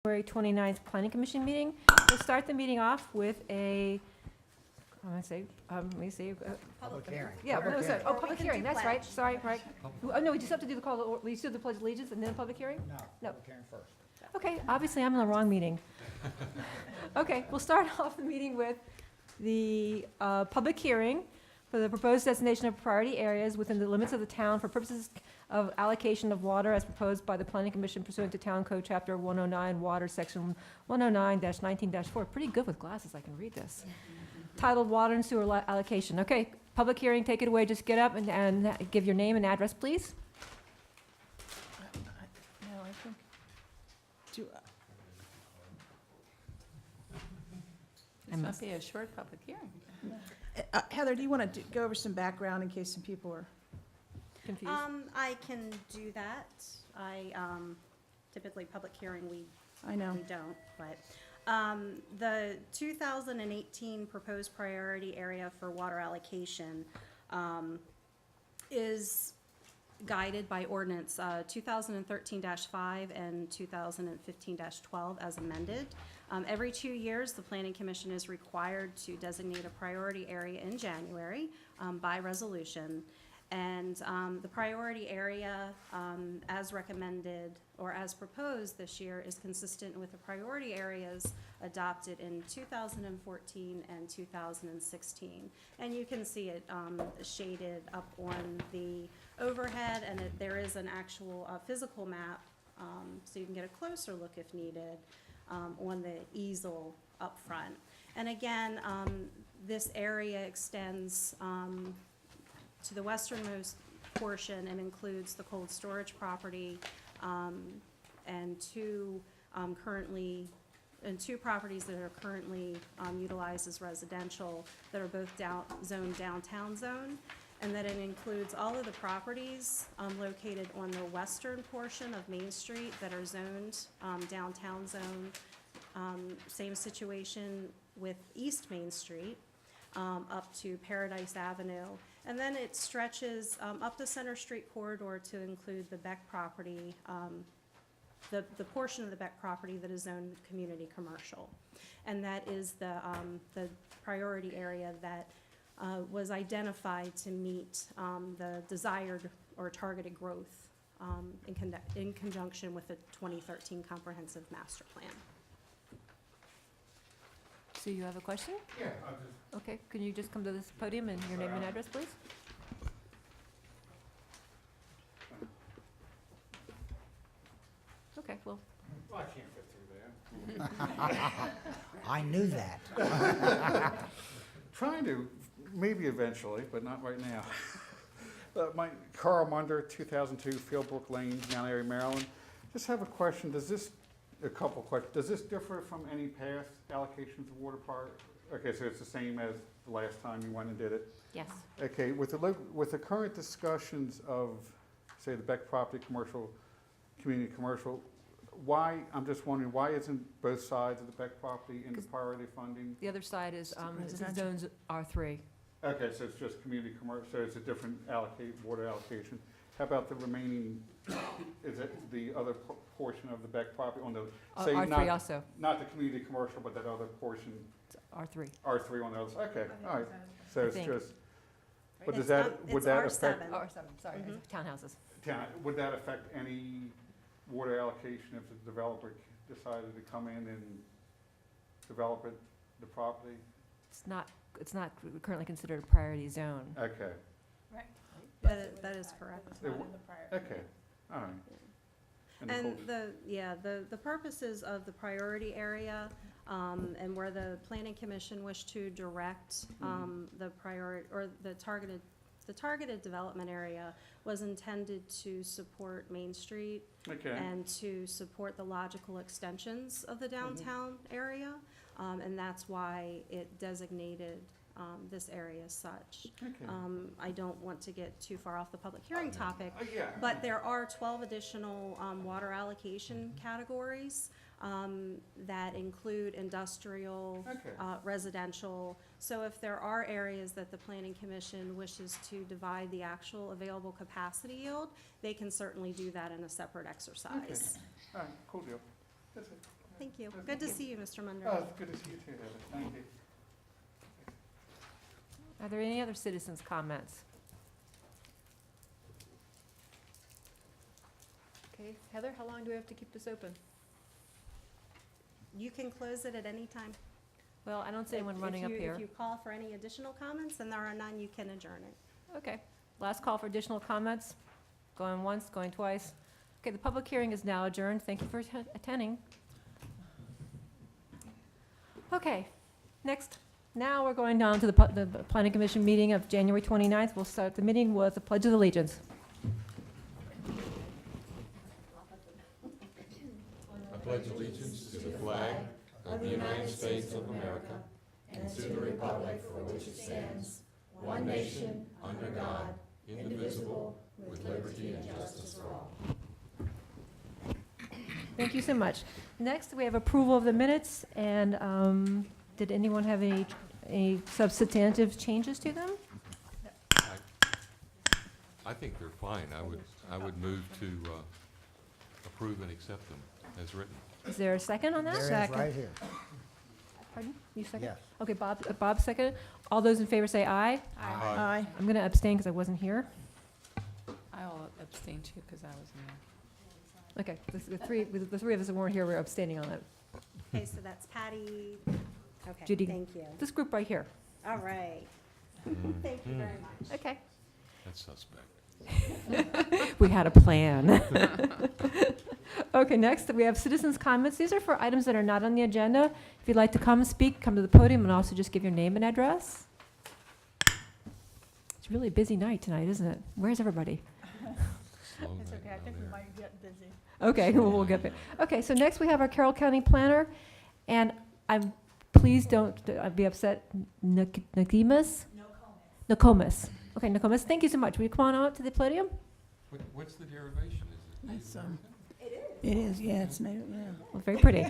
February 29th Planning Commission meeting. We'll start the meeting off with a, I'm gonna say, let me see. Public hearing. Yeah, Public no, sorry, hearing. oh, Or we public can hearing, do that's right, pledge. sorry, right. Oh, no, we just have to do the call, we still do the pledge of allegiance and then public hearing? No, No. public hearing first. Okay, obviously I'm in the wrong meeting. Okay, we'll start off the meeting with the public hearing for the proposed designation of priority areas within the limits of the town for purposes of allocation of water as proposed by the Planning Commission pursuant to Town Code Chapter 109, Water, Section 109-19-4. Pretty good with glasses, I can read this. Titled Water and Sewer Allocation. Okay, public hearing, take it away, just get up and give your name and address, please. No, I think, I this must- might be a short public hearing. Heather, do you want to go over some background in case some people are, Confused? I can do that. I, typically, public hearing, we I know, don't, but, the 2018 proposed priority area for water allocation, is guided by ordinance, 2013-5 and 2015-12 as amended. Every 2 years, the Planning Commission is required to designate a priority area in January, by resolution. And the priority area, as recommended or as proposed this year, is consistent with the priority areas adopted in 2014 and 2016. And you can see it shaded up on the overhead, and there is an actual physical map, so you can get a closer look if needed, on the easel up front. And again, this area extends to the westernmost portion and includes the cold storage property, and two properties that are currently utilized as residential that are both zoned downtown zone, and that it includes all of the properties located on the western portion of Main Street that are zoned downtown zone. Same situation with East Main Street up to Paradise Avenue. And then it stretches up the Center Street corridor to include the Beck property, the portion of the Beck property that is zoned community commercial. And that is the priority area that was identified to meet the desired or targeted growth in conjunction with the 2013 Comprehensive Master Plan. So you have a question? Yeah, Okay, can you just come to this podium and your name and address, please? Okay, well, I can't fit through there. I knew that. Trying to, maybe eventually, but not right now. Carl Munder, 2002 Fieldbrook Lane, Mount Airy, Maryland. Just have a question. A couple questions. Does this differ from any past allocations of water prior? Okay, so it's the same as the last time you went and did it? yes. Okay, with the current discussions of, say, the Beck property, commercial, community commercial, I'm just wondering, why isn't both sides of the Beck property in the priority funding? The other side is Residential. zones R3. Okay, so it's just community commercial, so it's a different water allocation. How about the remaining, is it the other portion of the Beck property on the, say, R3 also, not the community commercial, but that other portion, It's R3. R3 on the other side? Okay, all right. So I it's think. just, but It's does that, not- would it's that affect, R7. Oh, R7, sorry, Mhm. townhouses. would that affect any water allocation if the developer decided to come in and develop the property? It's not currently considered a priority zone. Okay, That is correct. okay, all right. the And whole- the purposes of the priority area, and where the planning commission wished to direct, the targeted development area was intended to support Main Street Okay, and to support the logical extensions of the downtown area. And that's why it designated, this area as such. okay. I don't want to get too far off the public hearing topic, Yeah. but there are 12 additional water allocation categories that include industrial, Okay. residential. So if there are areas that the Planning Commission wishes to divide the actual available capacity yield, they can certainly do that in a separate exercise. All right, cool deal. That's it. you. Good to see you, Mr. Munder. Oh, it's good to see you too, Heather. Thank you. Are there any other citizens' comments? Okay, Heather, how long do we have to keep this open? You can close it at any time. Well, I don't see anyone If running up you- here. If you call for any additional comments and there are none, you can adjourn it. Okay, last call for additional comments. Going once, going twice. Okay, the public hearing is now adjourned. Thank you for attending. Okay, next, now we're going down to the Planning Commission meeting of January 29th. We'll start the meeting with the Pledge of Allegiance. I pledge allegiance to the flag of the United States of America and to the republic for which it stands, one nation, under God, indivisible, with liberty and justice for all. Thank you so much. Next, we have approval of the minutes, and did anyone have any substantive changes to them? I think they're fine. I would move to approve and accept them as written. Is there a second on that? There it is, Second. right here. Pardon? You second? Yes. Okay, Bob seconded. All those in favor say aye. Aye. I'm going to abstain because I wasn't here. I'll abstain too, because I wasn't there. Okay, the three of us that weren't here, we're abstaining on it. Okay, so that's Patty. Okay, Judy. thank you. This group right here. All right. Thank you very much. Okay. That's suspect. We had a plan. Okay, next, we have citizens' comments. These are for items that are not on the agenda. If you'd like to come speak, come to the podium and also just give your name and address. It's really a busy night tonight, isn't it? Where's everybody? Slow It's night okay, I down think we there. might get busy. Okay, we'll get it. Okay, so next we have our Carroll County planner, and please don't be upset, Nokomis? Okay, Nokomis, thank you so much. Will you come on out to the podium? What's the derivation? Is it It's, Native American? It is, yeah, it's new, yeah. Well, very pretty.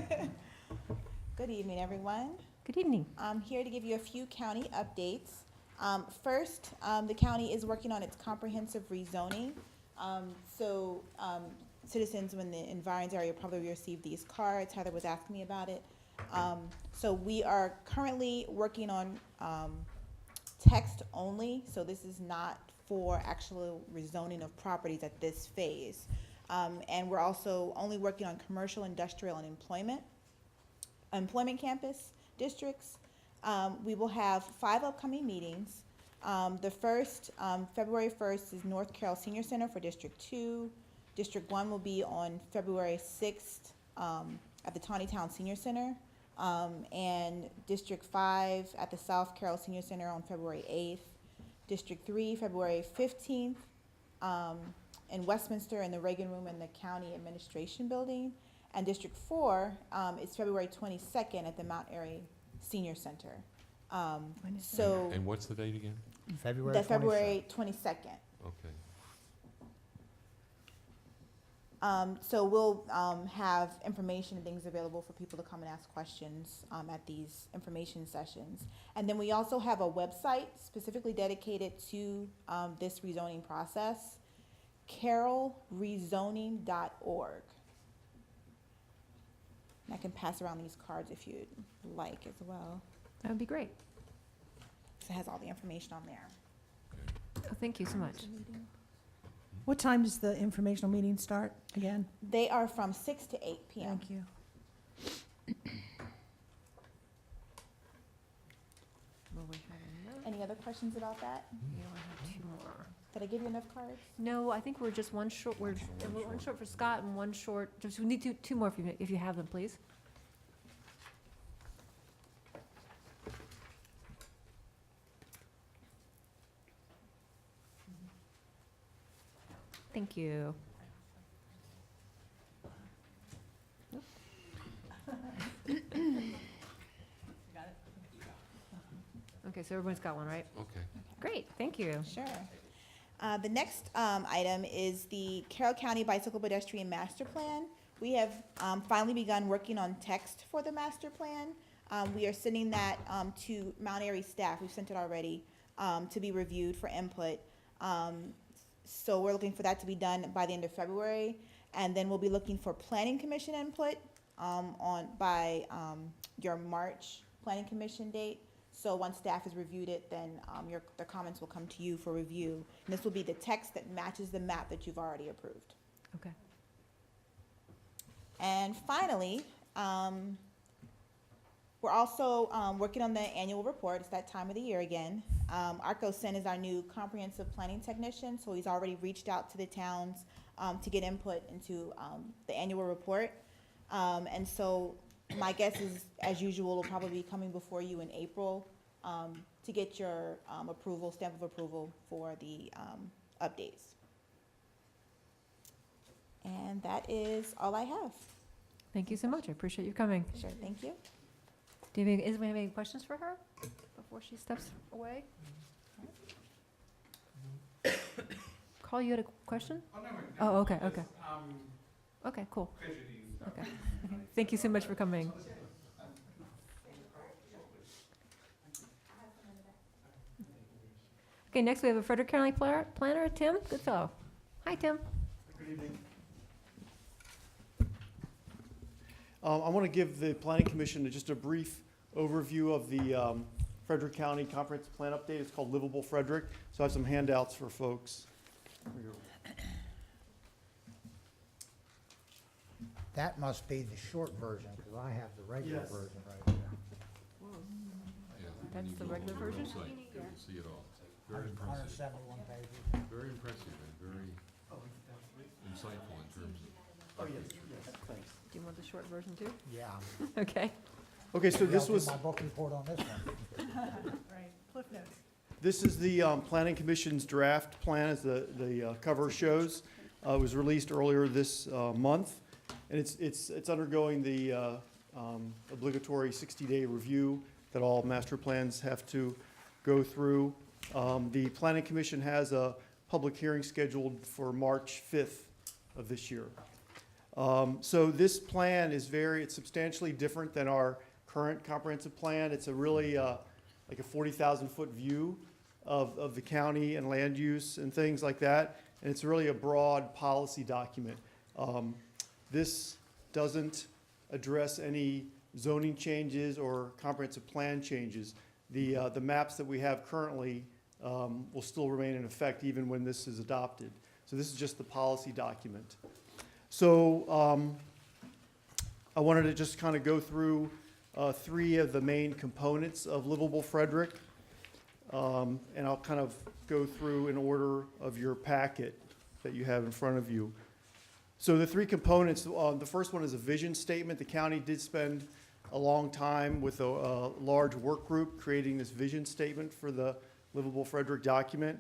Good evening, everyone. Good evening. I'm here to give you a few county updates. First, the county is working on its comprehensive rezoning. Citizens in the environs area probably received these cards. Heather was asking me about it. So we are currently working on text only, so this is not for actual rezoning of properties at this phase. And we're also only working on commercial, industrial, and employment campus districts. We will have 5 upcoming meetings. The first, February 1st, is North Carroll Senior Center for District 2. District 1 will be on February 6th at the Town Senior Center. And District 5 at the South Carroll Senior Center on February 8th. District 3, February 15th, in Westminster in the Reagan Room in the County Administration Building. And District 4 is February 22nd at the Mount Airy Senior Center. And what's the date again? February The 22nd. February 22nd. Okay. So we'll have information and things available for people to come and ask questions at these information sessions. And then we also have a website specifically dedicated to this rezoning process, carrollrezoning.org. And I can pass around these cards if you'd like as well. That would be great. So it has all the information on there. Oh, thank you so much. What time does the informational meeting start again? They are from 6 to 8 p.m. Thank you. Will we have enough? Any other questions about that? We only have 2 more. Did I give you enough cards? No, I think we're just one short. We're one short for Scott and one short. Just we need two more if you have them, please. Thank you. Okay, so everyone's got one, right? Okay. Great, thank you. Sure. The next item is the Carroll County Bicycle Pedestrian Master Plan. We have finally begun working on text for the master plan. We are sending that to Mount Airy staff. We've sent it already to be reviewed for input. So we're looking for that to be done by the end of February. And then we'll be looking for Planning Commission input by your March Planning Commission date. So once staff has reviewed it, then the comments will come to you for review. And this will be the text that matches the map that you've already approved. Okay. And finally, we're also working on the annual report. It's that time of the year again. Arco Sen is our new comprehensive planning technician, so he's already reached out to the towns to get input into the annual report. And so my guess is, as usual, will probably be coming before you in April to get your approval, stamp of approval for the updates. And that is all I have. Thank you so much. I appreciate you coming. Sure, thank you. Do you have any questions for her before she steps away? Carl, you had a question? Oh, okay, okay. Okay, cool. Okay. Thank you so much for coming. Okay, next we have a Frederick County planner, Tim Goodfellow. Hi, Tim. Good evening. I want to give the Planning Commission just a brief overview of the Frederick County Comprehensive Plan Update. It's called Livable Frederick. So I have some handouts for folks. Here we go. That must be the short version, because I have the regular Yes. version right here. That's the regular version? You can see it all. Very impressive, 171 pages. very impressive and very insightful in terms of. Oh, yes, yes, thanks. Do you want the short version too? Yeah. Okay. Okay, so Maybe this I'll do was, my book report on this one. Right, Cliff Notes. this is the Planning Commission's draft plan, as the cover shows. It was released earlier this month, and it's undergoing the obligatory 60-day review that all master plans have to go through. The Planning Commission has a public hearing scheduled for March 5th of this year. So this plan is it's substantially different than our current comprehensive plan. It's a really like a 40,000-foot view of the county and land use and things like that. And it's really a broad policy document. This doesn't address any zoning changes or comprehensive plan changes. The maps that we have currently will still remain in effect even when this is adopted. So this is just the policy document. So I wanted to just kind of go through three of the main components of Livable Frederick. And I'll kind of go through in order of your packet that you have in front of you. So the three components, the first one is a vision statement. The county did spend a long time with a large work group creating this vision statement for the Livable Frederick document.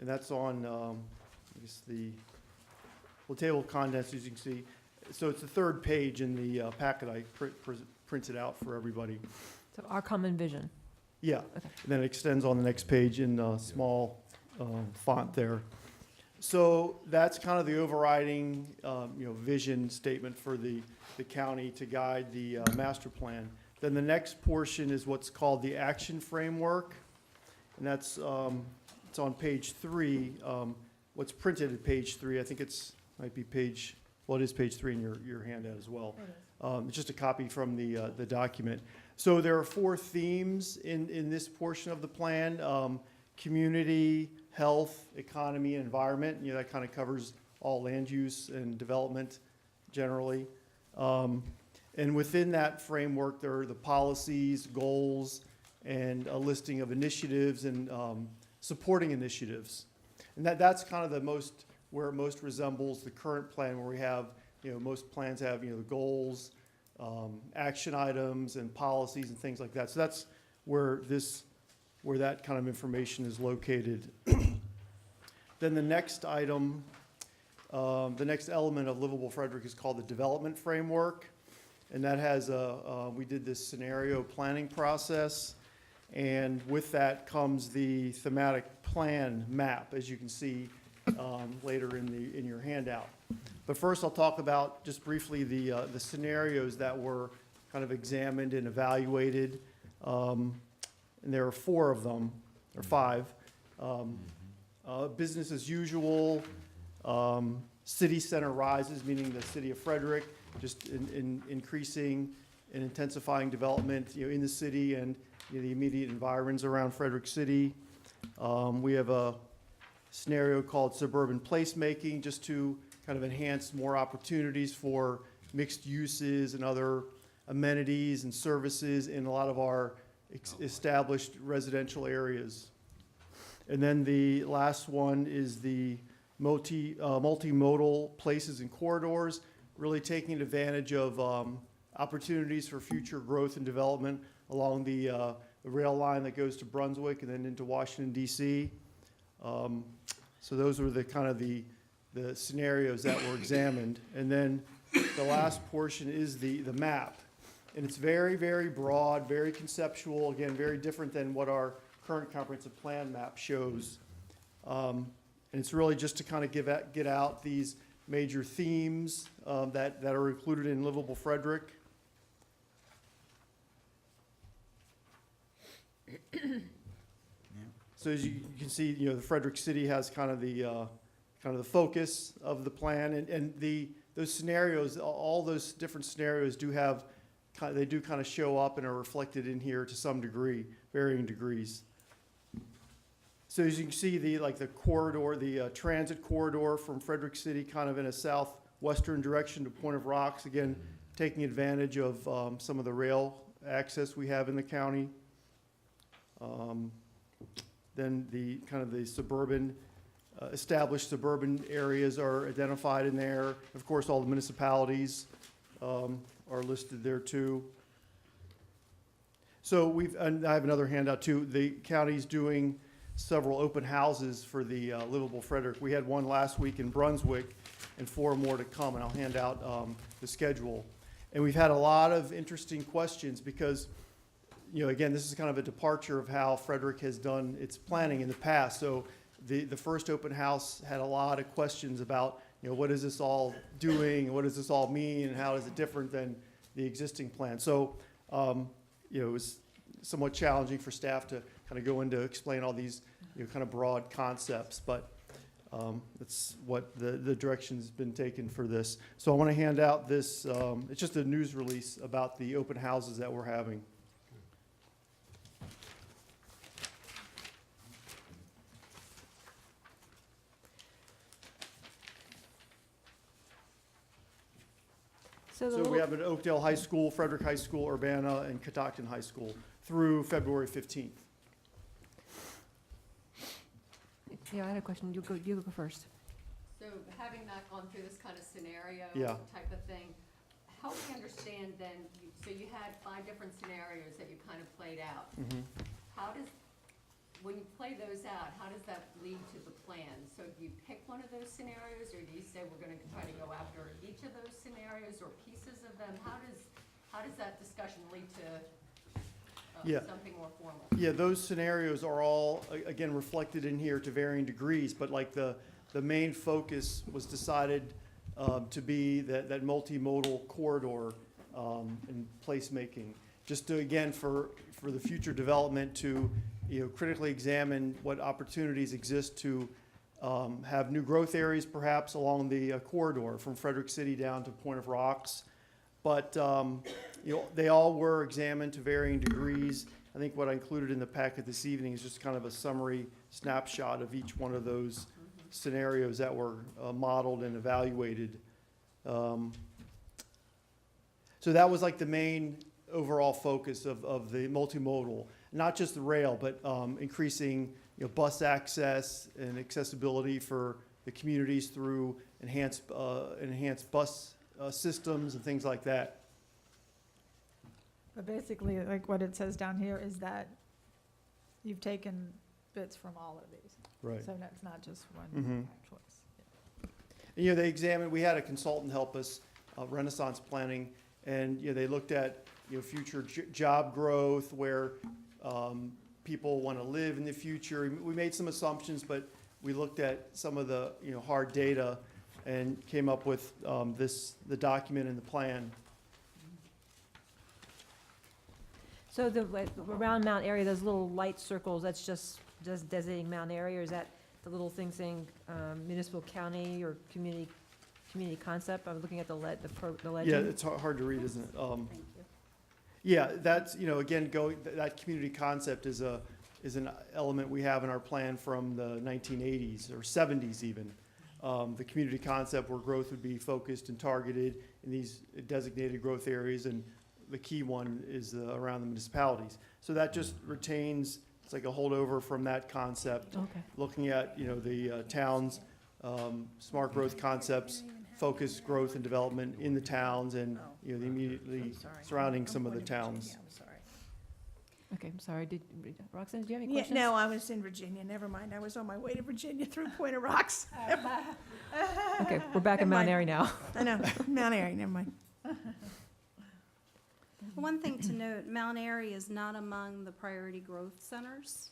And that's on, I guess the table of contents, as you can see. So it's the third page in the packet I printed out for everybody. So our common vision. Yeah, Okay. and then it extends on the next page in small font there. So that's kind of the overriding, vision statement for the county to guide the master plan. Then the next portion is what's called the action framework, and that's it's on page 3. What's printed at page 3, I think might be page. Well, it is page 3 in your handout as well. It's just a copy from the document. So there are 4 themes in this portion of the plan: community, health, economy, and environment. That kind of covers all land use and development generally. And within that framework, there are the policies, goals, and a listing of initiatives and supporting initiatives. And that's kind of where it most resembles the current plan, where we have, most plans have, the goals, action items, and policies and things like that. So that's where that kind of information is located. Then the next item, the next element of Livable Frederick is called the development framework. And that has we did this scenario planning process. And with that comes the thematic plan map, as you can see later in your handout. But first I'll talk about just briefly the scenarios that were kind of examined and evaluated. And there are 4 of them, or 5. Business as usual, city center rises, meaning the city of Frederick, just in increasing and intensifying development, in the city and the immediate environs around Frederick City. We have a scenario called suburban placemaking, just to kind of enhance more opportunities for mixed uses and other amenities and services in a lot of our established residential areas. And then the last one is the multimodal places and corridors, really taking advantage of opportunities for future growth and development along the rail line that goes to Brunswick and then into Washington, D.C. So those were the kind of the scenarios that were examined. And then the last portion is the map. And it's very, very broad, very conceptual, again, very different than what our current comprehensive plan map shows. And it's really just to kind of get out these major themes that are included in Livable Frederick. So as you can see, the Frederick City has kind of the focus of the plan, and those scenarios, all those different scenarios do kind of show up and are reflected in here to some degree, varying degrees. So as you can see, the corridor, the transit corridor from Frederick City, kind of in a southwestern direction to Point of Rocks, again, taking advantage of some of the rail access we have in the county. Then the kind of the suburban, established suburban areas are identified in there. Of course, all the municipalities are listed there too. So and I have another handout too. The county's doing several open houses for the Livable Frederick. We had one last week in Brunswick and 4 more to come, and I'll hand out the schedule. And we've had a lot of interesting questions because, again, this is kind of a departure of how Frederick has done its planning in the past. So the first open house had a lot of questions about, what is this all doing? What does this all mean? And how is it different than the existing plan? So, it was somewhat challenging for staff to kind of go into explain all these, kind of broad concepts. But that's what the direction's been taken for this. So I want to hand out this, it's just a news release about the open houses that we're having. So we have at Oakdale High School, Frederick High School, Urbana, and Catoctin High School through February 15th. Yeah, I had a question. You go first. So having not gone through this kind of scenario Yeah. type of thing, help me understand then, so you had 5 different scenarios that you kind of played out. Mhm. When you play those out, how does that lead to the plan? So do you pick one of those scenarios, or do you say we're gonna try to go after each of those scenarios or pieces of them? How does that discussion lead to Yeah. something more formal? Yeah, those scenarios are all, again, reflected in here to varying degrees, but like the main focus was decided to be that multimodal corridor and placemaking. Just to, again, for the future development to, critically examine what opportunities exist to have new growth areas perhaps along the corridor from Frederick City down to Point of Rocks. But, they all were examined to varying degrees. I think what I included in the packet this evening is just kind of a summary snapshot of each one of those scenarios that were modeled and evaluated. So that was like the main overall focus of the multimodal, not just the rail, but increasing bus access and accessibility for the communities through enhanced bus systems and things like that. But basically, like what it says down here is that you've taken bits from all of these. Right. So that's not just one Mhm. choice. And, they examined, we had a consultant help us, Renaissance Planning, and, they looked at, future job growth, where people want to live in the future. We made some assumptions, but we looked at some of the, hard data and came up with the document and the plan. So around Mount Airy, those little light circles, that's just designating Mount Airy, or is that the little thing saying municipal, county, or community community concept. I'm looking at the Yeah, legend. it's hard to read, isn't it? Thank you. Yeah, that's, again, that community concept is an element we have in our plan from the 1980s or 70s even. The community concept where growth would be focused and targeted in these designated growth areas, and the key one is around the municipalities. So that just retains, it's like a holdover from that concept, Okay. looking at, the town's smart growth concepts, focused growth and development in the towns and, the immediately surrounding some of the towns. Okay, I'm sorry. Roxanne, did you have any Yeah, questions? no, I was in Virginia, never mind, I was on my way to Virginia through Point of Rocks. Okay, we're back in Never Mount mind. Airy now. I know, Mount Airy, never mind. One thing to note, Mount Airy is not among the priority growth centers.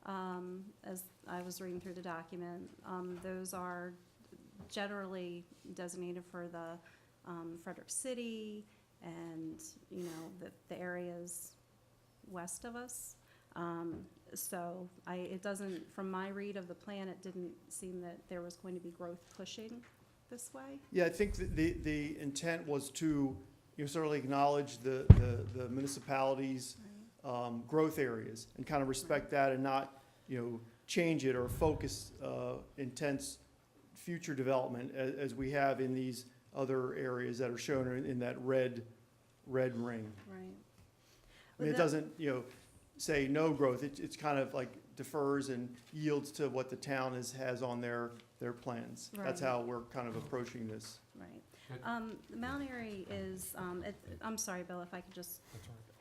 As I was reading through the document, those are generally designated for the Frederick City and, the areas west of us. So it doesn't, from my read of the plan, it didn't seem that there was going to be growth pushing this way. Yeah, I think that the intent was to, certainly acknowledge the municipalities' growth areas and kind of respect that and not, change it or focus intense future development as we have in these other areas that are shown in that red ring. Right. I mean, it doesn't, say no growth, it's kind of like defers and yields to what the town has on their plans. That's Right. how we're kind of approaching this. Right. Mount Airy is, I'm sorry, Bill, if I could just,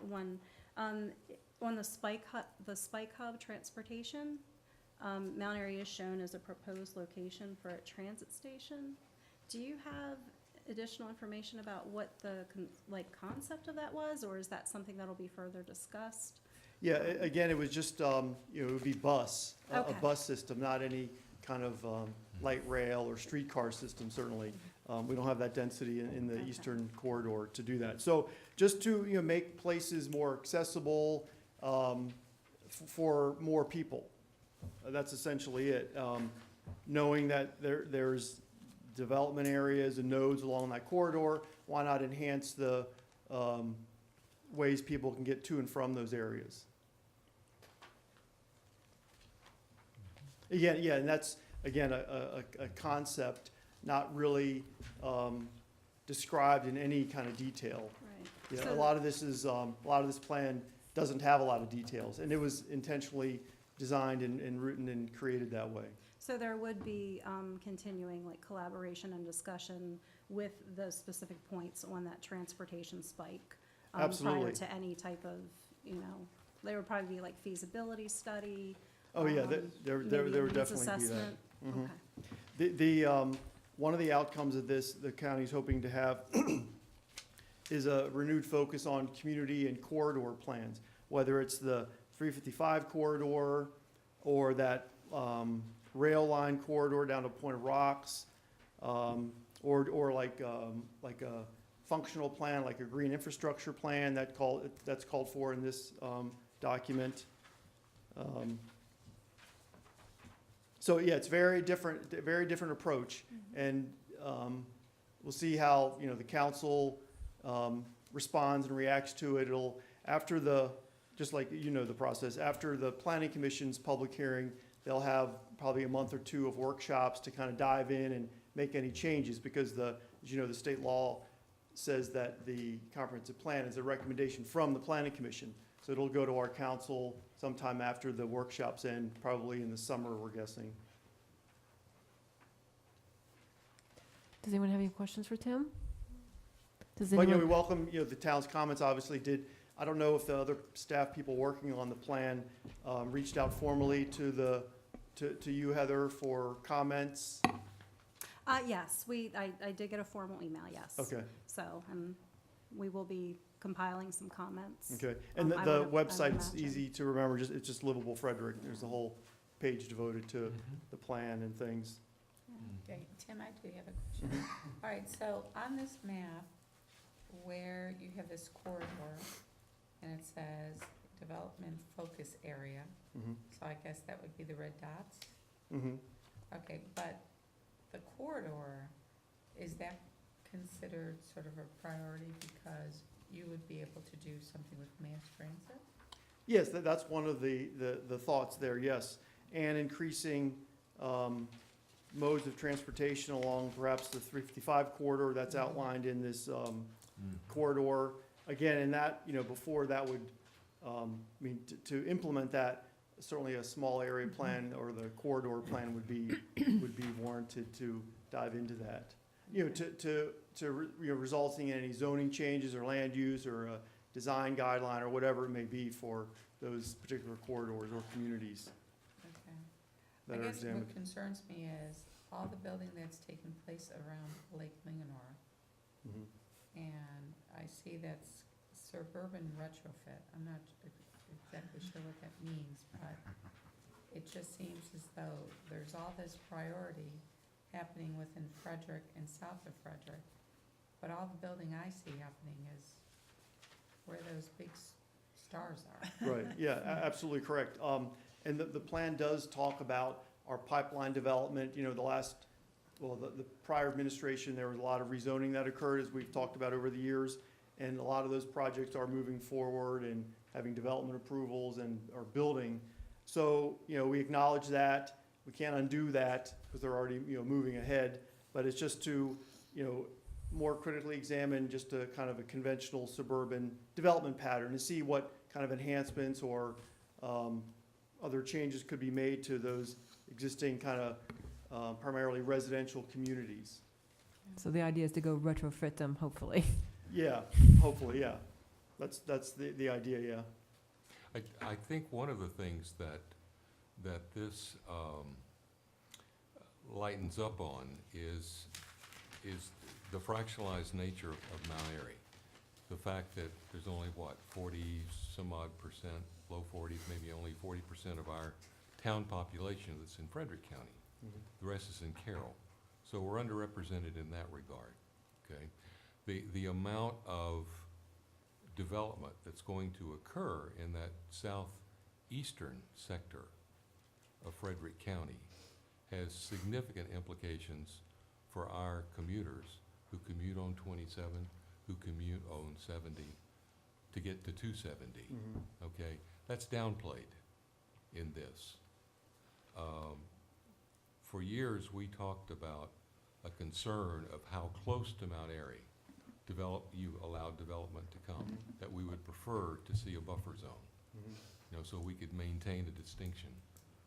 one, on the Spike Hub transportation, Mount Airy is shown as a proposed location for a transit station. Do you have additional information about what the, concept of that was, or is that something that'll be further discussed? Yeah, again, it was just, it would be bus, a Okay. bus system, not any kind of light rail or streetcar system, certainly. We don't have that density in the Okay. eastern corridor to do that. So just to, make places more accessible for more people. That's essentially it. Knowing that there's development areas and nodes along that corridor, why not enhance the ways people can get to and from those areas? Again, yeah, and that's, again, a concept not really described in any kind of detail. Right. Yeah, So- a lot of this plan doesn't have a lot of details, and it was intentionally designed and written and created that way. So there would be continuing collaboration and discussion with the specific points on that transportation spike. Prior Absolutely. to any type of, there would probably be feasibility study. Oh, yeah, there maybe a would needs definitely be that. assessment. Mhm. Okay. One of the outcomes of this, the county's hoping to have is a renewed focus on community and corridor plans, whether it's the 355 corridor or that rail line corridor down to Point of Rocks, or like a functional plan, like a green infrastructure plan that's called for in this document. So yeah, it's very different approach, and we'll see how the council responds and reacts to it. It'll just like the process. After the planning commission's public hearing, they'll have probably a month or two of workshops to kind of dive in and make any changes, because as the state law says that the comprehensive plan is a recommendation from the planning commission. So it'll go to our council sometime after the workshops end, probably in the summer, we're guessing. Does anyone have any questions for Tim? Does But, we anyone, welcome, the town's comments obviously I don't know if the other staff people working on the plan reached out formally to you, Heather, for comments? Yes, I did get a formal email, yes. Okay, So, we will be compiling some comments. okay. And I the would website's imagine. easy to remember, it's just Livable Frederick. There's a whole page devoted to the plan and things. Okay, Tim, I do have a question. All right, so on this map, where you have this corridor, and it says development focus area, Mhm. so I guess that would be the red dots? Mhm. Okay, but the corridor is that considered sort of a priority because you would be able to do something with mass transit? Yes, that's one of the thoughts there, yes. And increasing modes of transportation along perhaps the 355 corridor that's outlined in this corridor. Again, and that, before that would, to implement that, certainly a small area plan or the corridor plan would be warranted to dive into that. Resulting in any zoning changes or land use or a design guideline or whatever it may be for those particular corridors or communities Okay. that I are guess examined. what concerns me is all the building that's taking place around Lake Linganore, Mhm. and I see that's suburban retrofit. I'm not exactly sure what that means, but it just seems as though there's all this priority happening within Frederick and south of Frederick, but all the building I see happening is where those big stars are. Right, yeah, absolutely correct. And the plan does talk about our pipeline development, the prior administration, there was a lot of rezoning that occurred, as we've talked about over the years, and a lot of those projects are moving forward and having development approvals and are building. So, we acknowledge that, we can't undo that, because they're already, moving ahead, but it's just to, more critically examine just a kind of a conventional suburban development pattern and see what kind of enhancements or other changes could be made to those existing kind of primarily residential communities. So the idea is to go retrofit them, hopefully. Yeah, hopefully, yeah. That's the idea, yeah. I think one of the things that this lightens up on is the fractionalized nature of Mount Airy. The fact that there's only, 40-some-odd%, low 40s, maybe only 40% of our town population that's in Frederick County. The rest is in Carroll. So we're underrepresented in that regard, okay? The amount of development that's going to occur in that southeastern sector of Frederick County has significant implications for our commuters who commute on 27, who commute on 70 to get to 270, okay? That's downplayed in this. For years, we talked about a concern of how close to Mount Airy you allowed development to come, that we would prefer to see a buffer zone, so we could maintain a distinction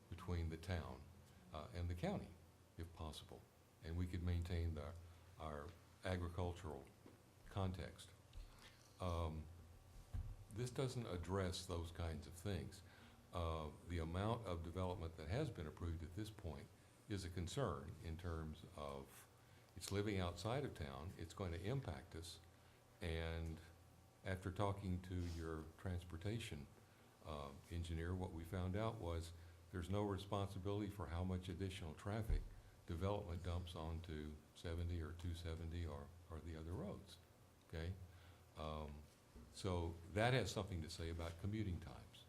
between the town and the county, if possible, and we could maintain our agricultural context. This doesn't address those kinds of things. The amount of development that has been approved at this point is a concern in terms of it's living outside of town, it's going to impact us, and after talking to your transportation engineer, what we found out was there's no responsibility for how much additional traffic development dumps onto 70 or 270 or the other roads, okay? So that has something to say about commuting times.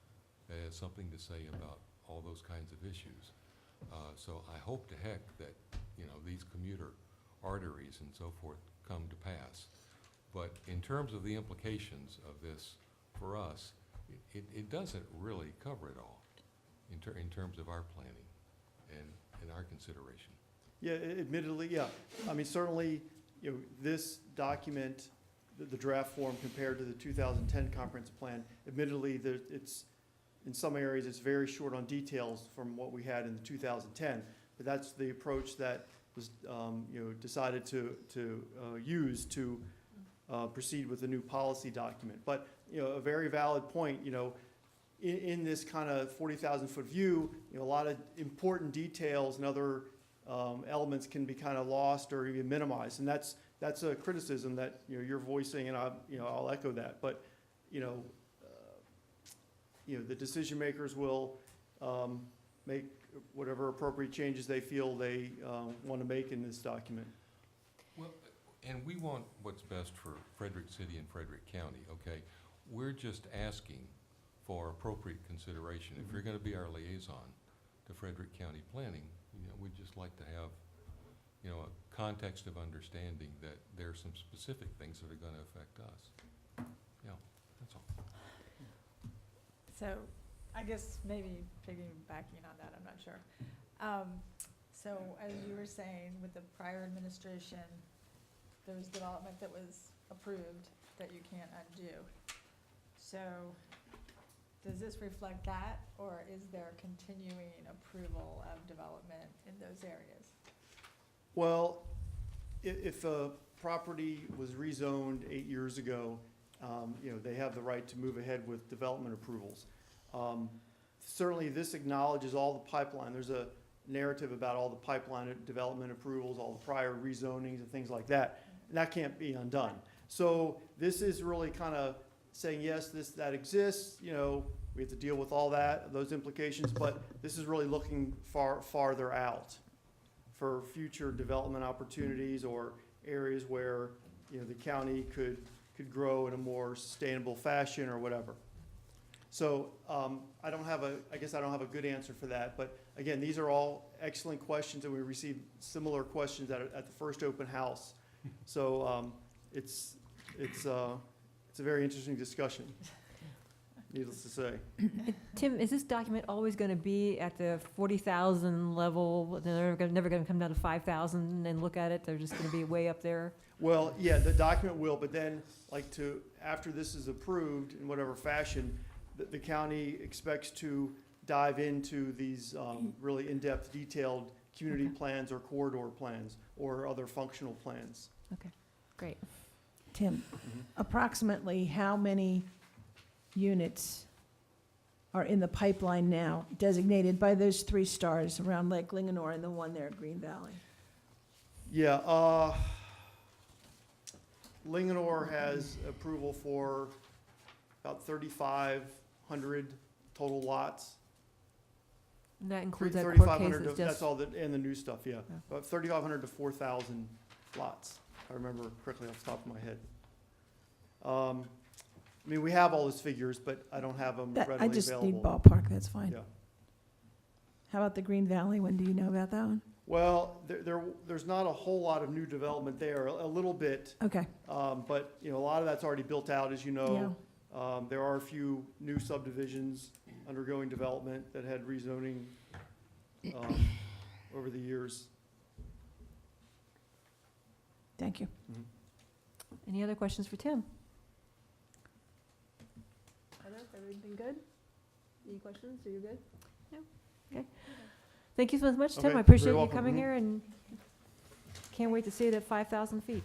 That has something to say about all those kinds of issues. So I hope to heck that, these commuter arteries and so forth come to pass. But in terms of the implications of this for us, it doesn't really cover it all in terms of our planning and our consideration. Yeah, admittedly, yeah. I mean, certainly, this document, the draft form compared to the 2010 comprehensive plan, admittedly, it's, in some areas, it's very short on details from what we had in the 2010, but that's the approach that was, decided to use to proceed with the new policy document. But, a very valid point, in this kind of 40,000-foot view, a lot of important details and other elements can be kind of lost or even minimized, and that's a criticism that you're voicing, and I'll echo that. But the decision makers will make whatever appropriate changes they feel they want to make in this document. Well, and we want what's best for Frederick City and Frederick County, okay? We're just asking for appropriate consideration. If you're going to be our liaison to Frederick County Planning, we'd just like to have you know, a context of understanding that there are some specific things that are gonna affect us. Yeah, that's all. So, I guess maybe piggybacking on that, I'm not sure. So, as you were saying, with the prior administration, there was development that was approved that you can't undo. So, does this reflect that, or is there continuing approval of development in those areas? Well, if a property was rezoned 8 years ago, you know, they have the right to move ahead with development approvals. Certainly, this acknowledges all the pipeline. There's a narrative about all the pipeline development approvals, all the prior rezonings and things like that. And that can't be undone. So this is really kind of saying, yes, that exists, you know, we have to deal with all that, those implications, but this is really looking farther out for future development opportunities or areas where, you know, the county could grow in a more sustainable fashion or whatever. So I guess I don't have a good answer for that, but again, these are all excellent questions, and we received similar questions at the first open house. So it's a very interesting discussion, needless to say. Tim, is this document always going to be at the 40,000 level? They're never going to come down to 5,000 and look at it? They're just going to be way up there? Well, yeah, the document will, but then, after this is approved in whatever fashion, the county expects to dive into these really in-depth, detailed community plans or corridor plans or other functional plans. Okay, great. Tim, approximately how many units are in the pipeline now designated by those 3 stars around Lake Linganore and the one there at Green Valley? Yeah, Linganore has approval for about 3,500 total lots. And that includes that court 3,500, case that's that's just, all and the new stuff, yeah. Yeah. About 3,500 to 4,000 lots, if I remember correctly off the top of my head. I mean, we have all those figures, but I don't have them readily available. I just need ballpark, that's fine. Yeah. How about the Green Valley one? Do you know about that one? Well, there's not a whole lot of new development there, a little bit, Okay, but, you know, a lot of that's already built out, as you know. There are a few new subdivisions undergoing development that had rezoning over the years. thank you. any other questions for Tim? Everything good? Any questions? Are you good? No? Okay. Thank you so much, Tim. Okay, I you're appreciate you welcome. coming Mhm. here, and can't wait to see it at 5,000 feet.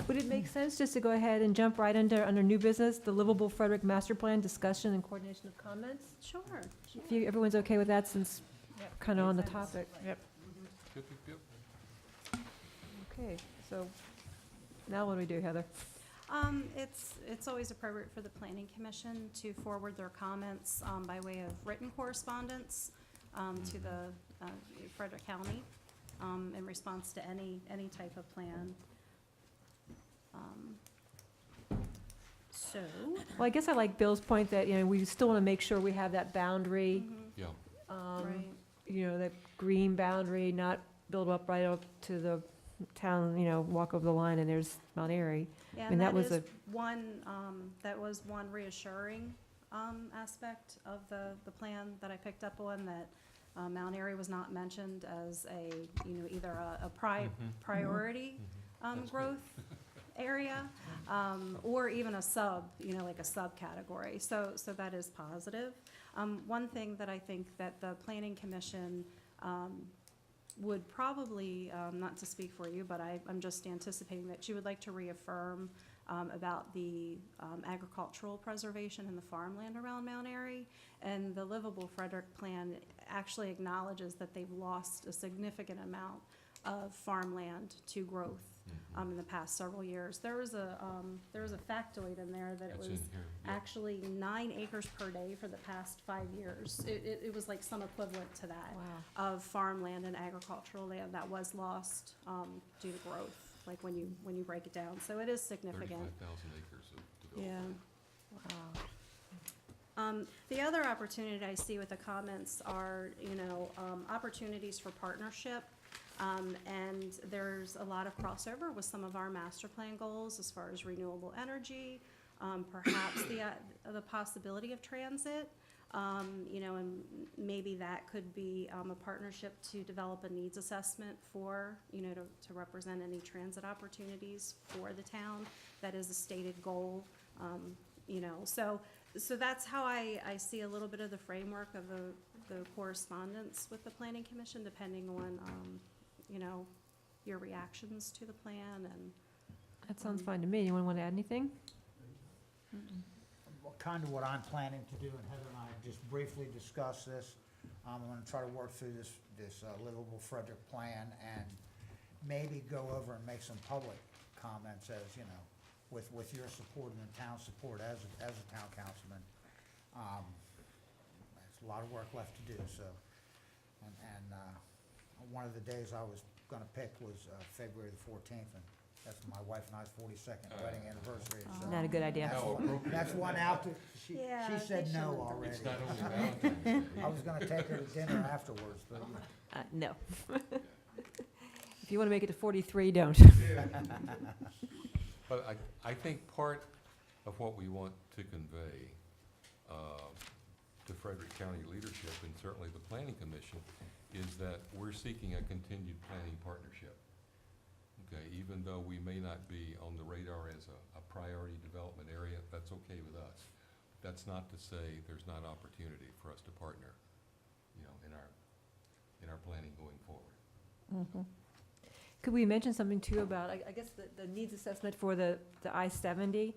Would it make sense just to go ahead and jump right under new business, the Livable Frederick Master Plan discussion and coordination of comments? Sure. If everyone's okay with that, since Yep. kind of on the topic. Yep. Yep, yep, yep. Okay, so now what do we do, Heather? It's always appropriate for the planning commission to forward their comments, by way of written correspondence, to the, Frederick County, in response to any type of plan. So. Well, I guess I like Bill's point that, you know, we still want to make sure we have that boundary, Yeah, Right. you know, that green boundary, not build up right up to the town, you know, walk over the line and there's Mount Airy. Yeah, mean, and that that was is one reassuring aspect of the plan that I picked up on, that Mount Airy was not mentioned as either a priority That's growth area, or even a like a subcategory. So that is positive. One thing that I think that the Planning Commission would probably, not to speak for you, but I'm just anticipating that you would like to reaffirm about the agricultural preservation and the farmland around Mount Airy. And the Livable Frederick Plan actually acknowledges that they've lost a significant amount of farmland to growth in the past several years. There was a factoid in there that it that's was in here. Yeah. actually 9 acres per day for the past 5 years. It was like some equivalent to that Wow. of farmland and agricultural land that was lost due to growth, like when you break it down. So it is significant. 35,000 acres of development. Yeah. Wow. The other opportunity I see with the comments are, opportunities for partnership. And there's a lot of crossover with some of our master plan goals as far as renewable energy, perhaps the possibility of transit. And maybe that could be a partnership to develop a needs assessment for, to represent any transit opportunities for the town. That is a stated goal, So that's how I see a little bit of the framework of the correspondence with the Planning Commission, depending on, your reactions to the plan and. That sounds fine to me. Anyone want to add anything? Well, kind of what I'm planning to do, and Heather and I just briefly discussed this. I'm gonna try to work through this livable Frederick plan and maybe go over and make some public comments as, with your support and the town's support as a town councilman. There's a lot of work left to do, so. And one of the days I was gonna pick was February the 14th, and that's my wife and I's 42nd wedding anniversary, so. Not a good idea. That's one out, she Yeah, she said they no shouldn't. already. It's not only Valentine's Day. I was gonna take her to dinner afterwards, but No. If you want to make it to 43, don't. But I think part of what we want to convey to Frederick County leadership, and certainly the Planning Commission, is that we're seeking a continued planning partnership. Okay, even though we may not be on the radar as a priority development area, that's okay with us. That's not to say there's not opportunity for us to partner, in our planning going forward. Could we mention something too about, I guess, the needs assessment for the I-70?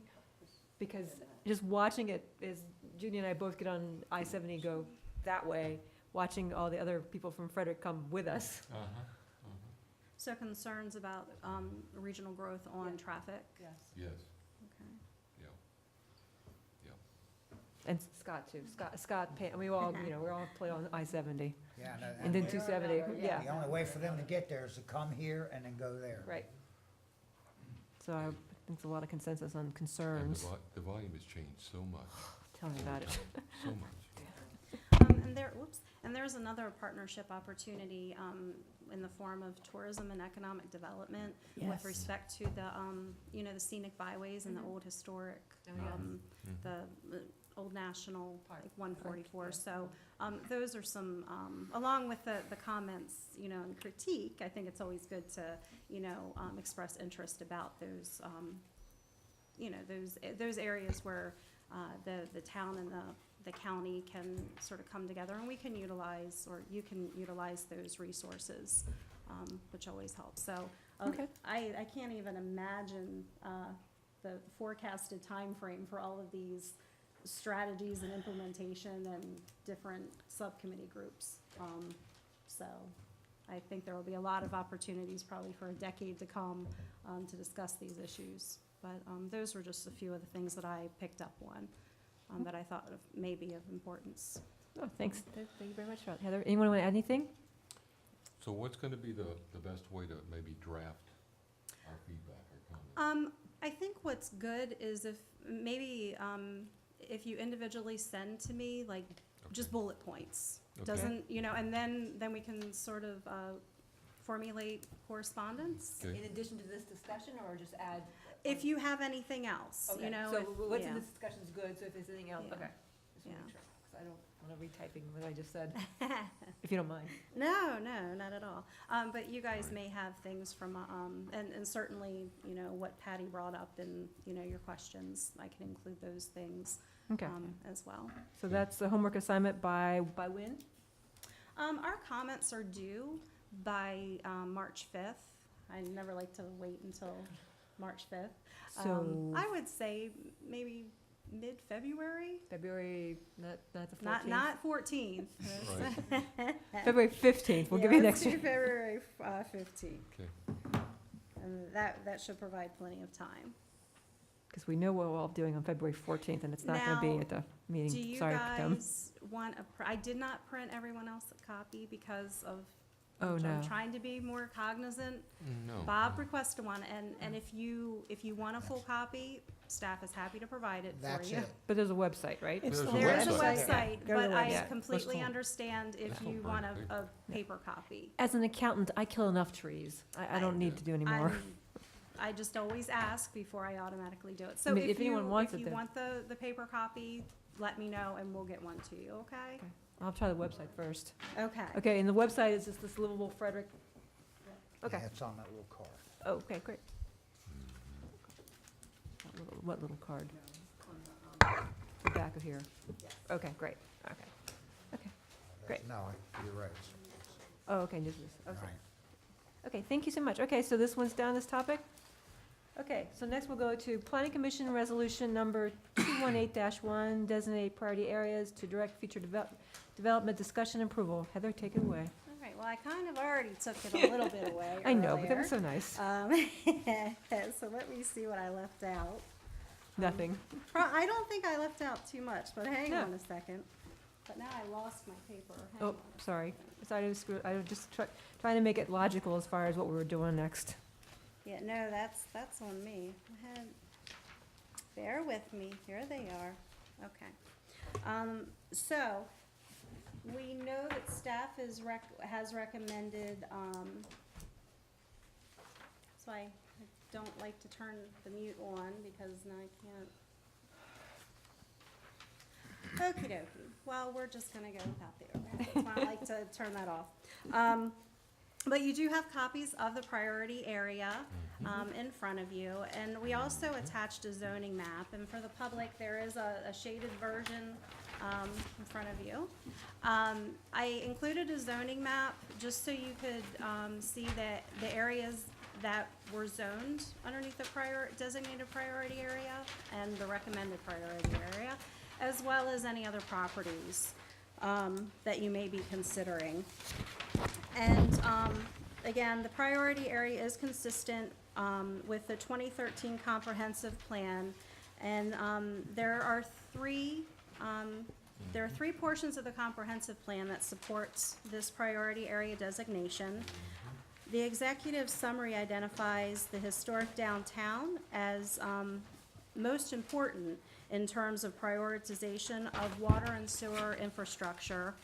Because just watching it, as Judy and I both get on I-70 and go that way, watching all the other people from Frederick come with us. So concerns about, regional growth on traffic? Yes. Yes, Okay. yeah. And Scott too. Scott, and we all, we're all play on I-70. yeah. And then 270, yeah. The only way for them to get there is to come here and then go there. Right. So I think there's a lot of consensus on And concerns. the volume has changed so much, Tell me about it. so much. And there's another partnership opportunity, in the form of tourism and economic development with Yes. respect to the, the scenic byways and the old historic, Oh, yeah. the Old National, like 144. So, those are some, along with the comments, and critique, I think it's always good to, express interest about those, those areas where, the town and the county can sort of come together, and we can utilize, or you can utilize those resources, which always helps. So, Okay. I can't even imagine, the forecasted timeframe for all of these strategies and implementation and different subcommittee groups. So I think there will be a lot of opportunities probably for a decade to come, to discuss these issues. But, those were just a few of the things that I picked up on, that I thought may be of importance. Oh, thanks. Thank you very much, Heather. Anyone want to add anything? So what's gonna be the best way to maybe draft our feedback, our comments? I think what's good is if you individually send to me, like, just bullet points. Okay. Doesn't, and then we can sort of, formulate correspondance. Okay. In addition to this discussion, or just add? If you have anything else, Okay, if- so what's in yeah. this discussion is good, so if there's anything else, Yeah. okay. Just wanna Yeah. make sure, 'cause I don't want to retyping what I just said, if you don't mind. No, not at all. But you guys may have things from, and certainly, what Patty brought up in, your questions, I can include those things, Okay, as well. so that's the homework assignment by when? Our comments are due by, March 5th. I never like to wait until March 5th. So I would say maybe mid-February, February, not the 14th? not 14th. Right. February 15th, we'll give you an let's extra. do February 15th. Okay. And that should provide plenty of time. Because we know what we're all doing on February 14th, and it's not going to be Now, at the Do meeting. you Sorry, Tim. guys want I did not print everyone else a copy because of, Oh, I'm no. trying to be more cognizant. No. Bob requested one, and if you want a full copy, staff is happy to provide it for That's you. it. But there's a website, right? It's There's the a There is a website. website, Go to the but I website. Yeah, completely let's- understand if That's you not want perfect. a paper copy. As an accountant, I kill enough trees. I don't need to do any more. I just always ask before I automatically do it. I So mean, if if you, anyone wants if it, you then- want the paper copy, let me know and we'll get one to you, okay? I'll try the website first. Okay. Okay, and the website is just this livable Frederick? Okay. Yeah, it's on that little card. Oh, okay, great. What little card? The back of here? Okay, great, okay. Great. No, you're right. Oh, okay, this is, okay. Right. Okay, thank you so much. Okay, so this one's done, this topic? Okay, so next we'll go to Planning Commission Resolution Number 218-1, designate priority areas to direct future development discussion and approval. Heather, take it away. All right, well, I kind of already took it a little bit away I know, but that earlier. was so nice. So let me see what I left out. Nothing. I don't think I left out too much, but hang No. on a second. But now I lost my paper. Hang Oh, on. sorry. Sorry to screw, I was just trying to make it logical as far as what we were doing next. Yeah, no, that's on me. Bear with me, here they are. Okay. So, we know that staff has recommended, so I don't like to turn the mute on because now I can't. Okie dokie, well, we're just gonna go without the overhead, that's why I like to turn that off. But you do have copies of the priority area in front of you, and we also attached a zoning map, and for the public, there is a shaded version in front of you. I included a zoning map just so you could see that the areas that were zoned underneath the designated priority area and the recommended priority area, as well as any other properties that you may be considering. And again, the priority area is consistent with the 2013 comprehensive plan. And there are three portions of the comprehensive plan that supports this priority area designation. The executive summary identifies the historic downtown as most important in terms of prioritization of water and sewer infrastructure.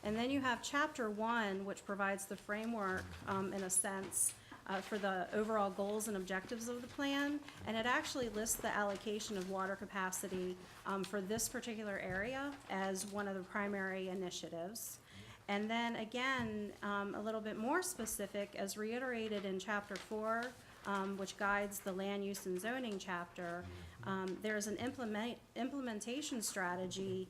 And then you have chapter 1, which provides the framework, in a sense, for the overall goals and objectives of the plan. And it actually lists the allocation of water capacity for this particular area as one of the primary initiatives. And then again, a little bit more specific, as reiterated in chapter 4, which guides the land use and zoning chapter, there's an implementation strategy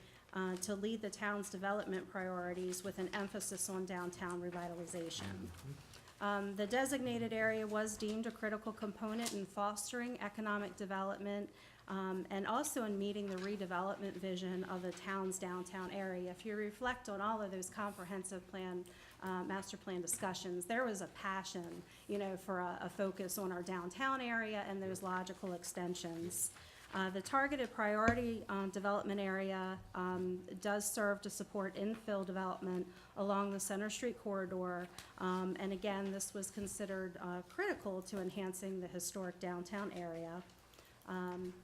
to lead the town's development priorities with an emphasis on downtown revitalization. The designated area was deemed a critical component in fostering economic development and also in meeting the redevelopment vision of the town's downtown area. If you reflect on all of those comprehensive plan, master plan discussions, there was a passion, for a focus on our downtown area and those logical extensions. The targeted priority development area does serve to support infill development along the Center Street corridor. And again, this was considered critical to enhancing the historic downtown area.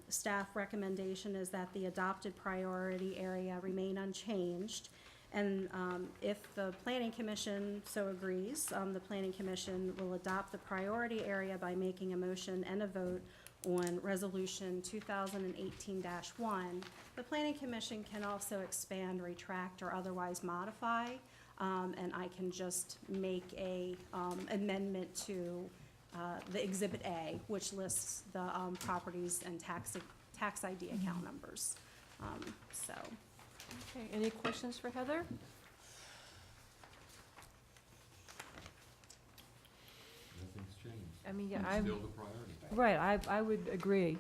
Staff recommendation is that the adopted priority area remain unchanged. And if the Planning Commission so agrees, the Planning Commission will adopt the priority area by making a motion and a vote on Resolution 2018-1. The Planning Commission can also expand, retract, or otherwise modify, and I can just make a amendment to the Exhibit A, which lists the properties and tax ID account numbers. So, Okay, any questions for Heather? Nothing's changed. I mean, yeah, It's I'm, still the priority. right, I would agree.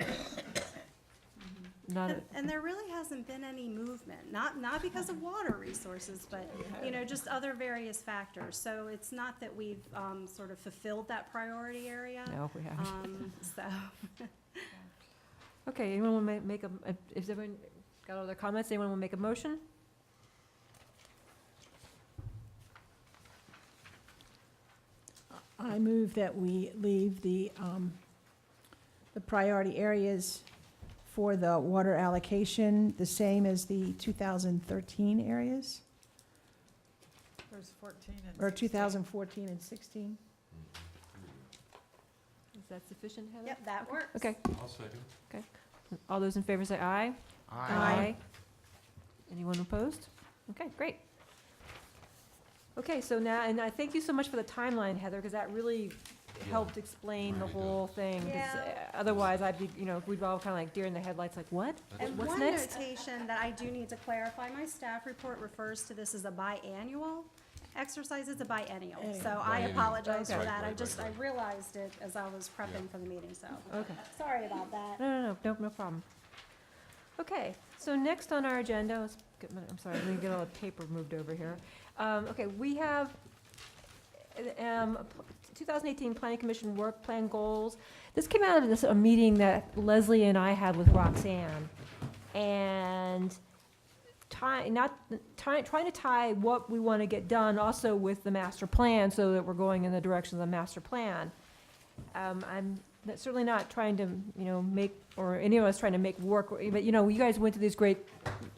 Not, and there really hasn't been any movement, not because of water resources, but, just other various factors. So it's not that we've sort of fulfilled that priority area. no, we haven't. So, Okay, anyone want to make if everyone got all their comments, anyone want to make a motion? I move that we leave the priority areas for the water allocation the same as the 2013 areas? There's 14 and Or 16. 2014 and 16? Is that sufficient, Heather? Yep, that works. Okay, I'll second. all those in favor say aye. Aye. Anyone opposed? Okay, great. Okay, so now, and I thank you so much for the timeline, Heather, because that really helped explain the Really whole thing. 'Cause, Yeah. Otherwise, I'd be, we'd all kind of like deer in the headlights, like, what? And What's one next? notation that I do need to clarify, my staff report refers to this as a biannual exercise, it's a biennial. So I Biennial. apologize for Okay. that, I Right, just, right, I right. realized it as I was Yeah. prepping for the meeting, so, Okay. sorry about that. No problem. Okay, so next on our agenda, I'm sorry, let me get all the paper moved over here. Okay, we have 2018 Planning Commission Work Plan Goals. This came out of a meeting that Leslie and I had with Roxanne. And trying to tie what we want to get done also with the master plan so that we're going in the direction of the master plan. I'm certainly not trying to, make, or any of us trying to make work, but, you guys went to these great,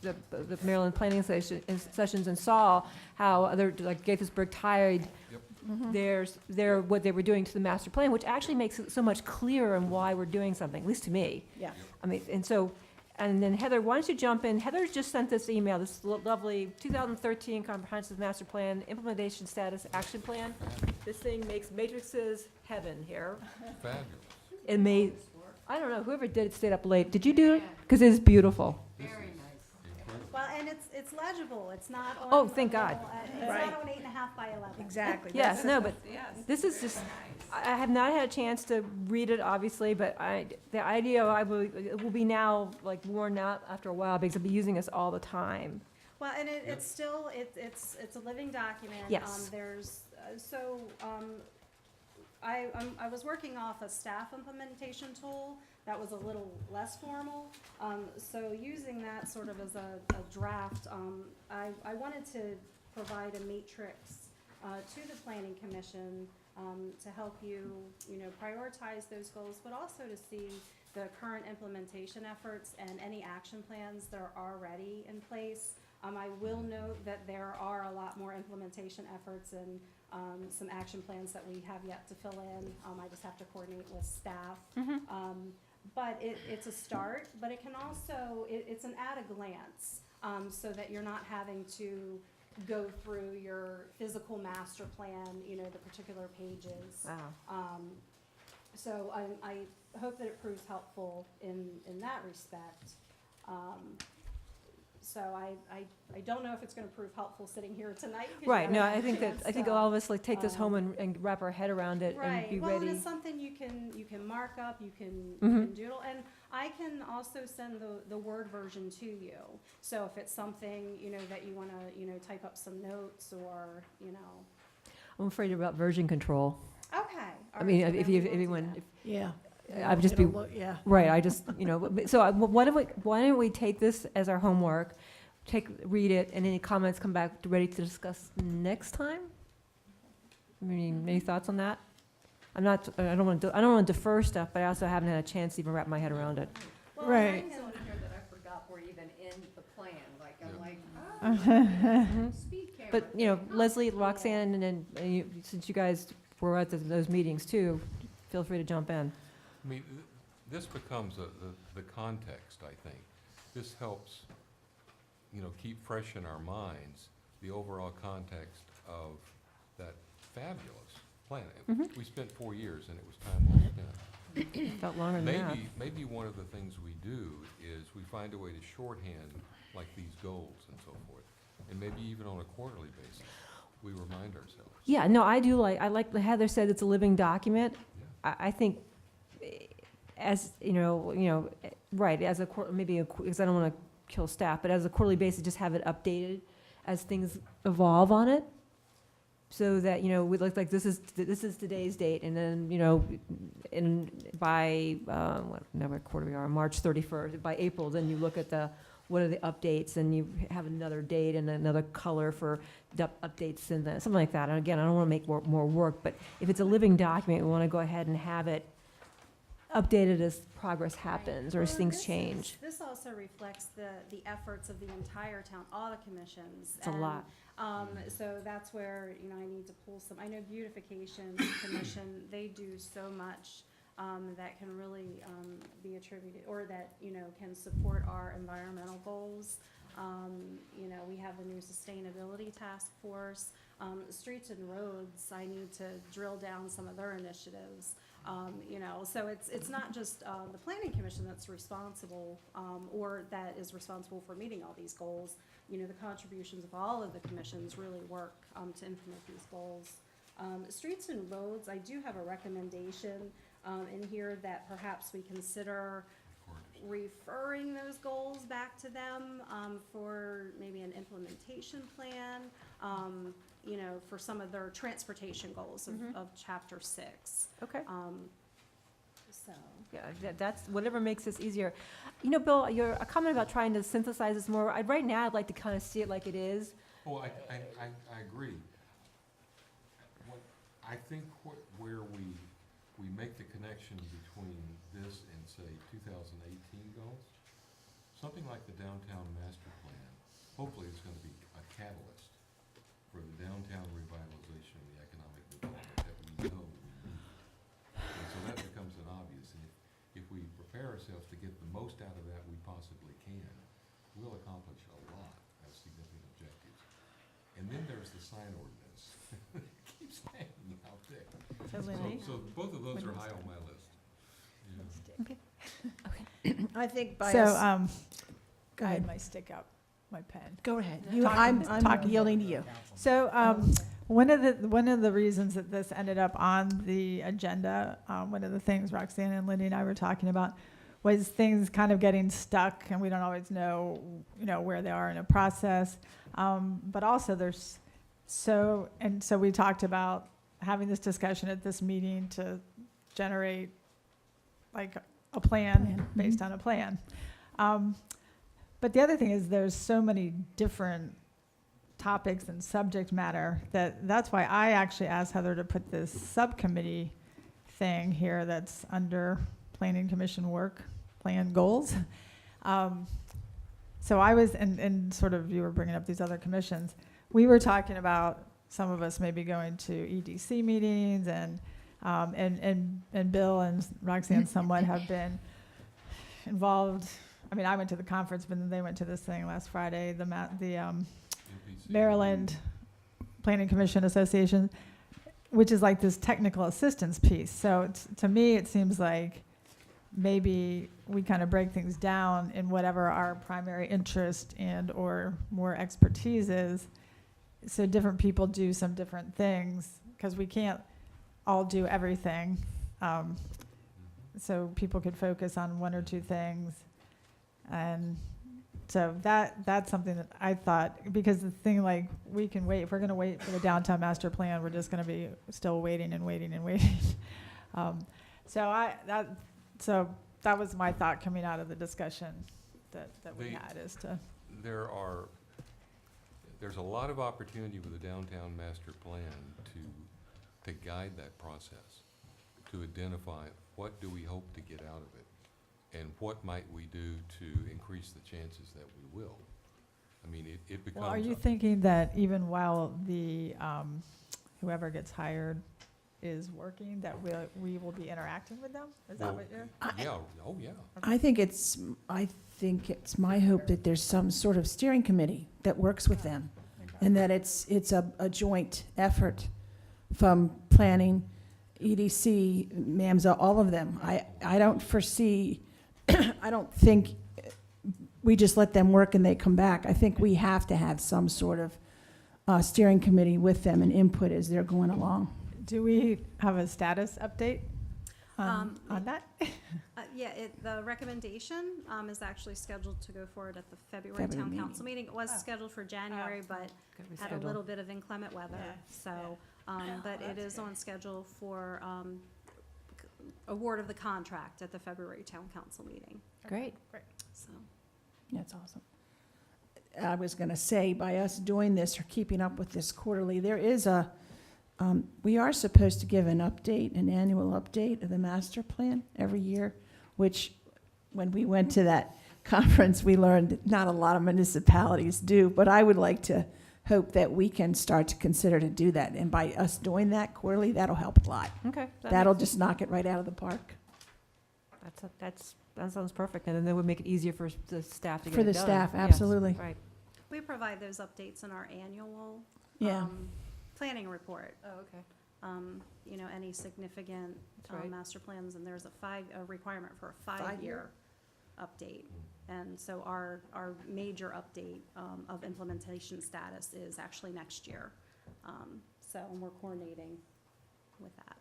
the Maryland planning sessions and saw how other, like Gaithersburg tied what they were doing to the master plan, which actually makes it so much clearer on why we're doing something, at least to me. Yeah. I mean, and then Heather, why don't you jump in? Heather just sent this email, this lovely 2013 Comprehensive Master Plan Implementation Status Action Plan. This thing makes matrices heaven here. Fabulous. It made, I don't know, whoever did it stayed up late. Did you do it? Because it's beautiful. Very nice. Incredible. Well, and it's legible, it's not on. Oh, thank a God. little, it's Right. not on 8.5 by 11. Exactly. Yes, no, but this is just, I have not had a chance to read it, obviously, but the idea, it will be now, like, worn out after a while, because I'll be using this all the time. Well, and it's still, it's a living document. Yes. I was working off a staff implementation tool that was a little less formal. So using that sort of as a draft, I wanted to provide a matrix to the planning commission to help you, prioritize those goals, but also to see the current implementation efforts and any action plans that are already in place. I will note that there are a lot more implementation efforts and some action plans that we have yet to fill in. I just have to coordinate with staff. But it's a start, but it can also, it's an at a glance, so that you're not having to go through your physical master plan, the particular pages. Wow. So I hope that it proves helpful in that respect. So I don't know if it's gonna prove helpful sitting here tonight. 'Cause you Right, no, haven't I think had a I think chance all of us like take this um, home and wrap our head around it and be Well, and ready. it's something you can mark up, you can Mhm. doodle, and I can also send the Word version to you. So if it's something, that you wanna, type up some notes or, I'm afraid about version control. Okay. I mean, if anyone, Yeah. I'd just be, It'll look- Yeah. right, I just, so why don't we take this as our homework, read it, and any comments come back ready to discuss next time? I mean, any thoughts on that? I don't want to defer stuff, but I also haven't had a chance to even wrap my head around it. Well, Right. things on here that I forgot were even in the plan, like, I'm Yeah. like, Mhm. speed camera. But, thing. Leslie, Roxanne, and then, since you guys were at those meetings too, feel free to jump in. I mean, this becomes the context, I think. This helps, keep fresh in our minds the overall context of that fabulous plan. Mhm. We spent 4 years and it was time well spent. Felt longer than that. Maybe one of the things we do is we find a way to shorthand like these goals and so forth. And maybe even on a quarterly basis, we remind ourselves. Yeah, no, I like Heather said, it's a living document. Yeah. I think as, right, as because I don't want to kill staff, but as a quarterly basis, just have it updated as things evolve on it. So that, we look like this is today's date, and then, by, whatever quarter we are, March 31st, by April, then you look at what are the updates, and you have another date and another color for the updates and something like that. And again, I don't want to make more work, but if it's a living document, we want to go ahead and have it updated as progress happens or as Well, things this is- change. This also reflects the efforts of the entire town, all the commissions. It's a lot. So that's where, I need to pull some, I know Beautification Commission, they do so much that can really be attributed, or that, can support our environmental goals. We have a new sustainability task force. Streets and roads, I need to drill down some of their initiatives. So it's not just the planning commission that's responsible, or that is responsible for meeting all these goals. The contributions of all of the commissions really work to implement these goals. Streets and roads, I do have a recommendation in here that perhaps we consider referring those goals back to them for maybe an implementation plan, for some of their transportation goals of chapter 6. Okay. So. Yeah, that's whatever makes this easier. Bill, a comment about trying to synthesize this more. Right now, I'd like to kind of see it like it is. Oh, I agree. I think where we make the connection between this and, say, 2018 goals, something like the downtown master plan, hopefully it's going to be a catalyst for the downtown revitalization and the economic development that we know we need. And so that becomes an obvious. And if we prepare ourselves to get the most out of that we possibly can, we'll accomplish a lot of significant objectives. And then there's the sign ordinance. It keeps hanging out there. So both of those are high on my list. Yeah. I think by So, us, go ahead. ahead, my stick up, my pen. go ahead. Talking- I'm talking- yielding to you. So, one of the reasons that this ended up on the agenda, one of the things Roxanne and Lindy and I were talking about was things kind of getting stuck, and we don't always know, where they are in a process. But also so we talked about having this discussion at this meeting to generate like a plan based on a plan. But the other thing is there's so many different topics and subject matter that's why I actually asked Heather to put this subcommittee thing here that's under Planning Commission work, plan goals. So I was, and sort of you were bringing up these other commissions, we were talking about some of us maybe going to EDC meetings and Bill and Roxanne somewhat have been involved. I mean, I went to the conference, but then they went to this thing last Friday, the Maryland Planning Commission Association, which is like this technical assistance piece. So to me, it seems like maybe we kind of break things down in whatever our primary interest and or more expertise is. So different people do some different things because we can't all do everything. So people could focus on one or two things. And so that's something that I thought, because the thing, like, we can wait. If we're going to wait for the downtown master plan, we're just going to be still waiting and waiting and waiting. So that was my thought coming out of the discussion that we had, is to. There's a lot of opportunity with the downtown master plan to guide that process, to identify what do we hope to get out of it, and what might we do to increase the chances that we will. I mean, it becomes. Well, are you thinking that even while the whoever gets hired is working, that we will be interacting with them? Is that what you're? Yeah, oh, yeah. I think it's my hope that there's some sort of steering committee that works with them, and that it's a joint effort from planning, EDC, MAMSA, all of them. I don't foresee, I don't think we just let them work and they come back. I think we have to have some sort of steering committee with them and input as they're going along. Do we have a status update on that? The recommendation is actually scheduled to go forward at the February February town meeting. council meeting. It was scheduled for January, but had a little bit of inclement weather, so, but it is on schedule for award of the contract at the February town council meeting, Great. so. That's awesome. I was going to say, by us doing this or keeping up with this quarterly, there is a We are supposed to give an update, an annual update of the master plan every year, which, when we went to that conference, we learned not a lot of municipalities do, but I would like to hope that we can start to consider to do that. And by us doing that quarterly, that'll help a lot. Okay. That'll just knock it right out of the park. That sounds perfect, and then that would make it easier for the staff to get For it the done. staff, Yes, absolutely. Right. We provide those updates in our annual Yeah. planning report. Oh, okay. You know, any significant That's right. master plans, and there's a requirement for a 5-year update. And so our major update of implementation status is actually next year. So we're coordinating with that.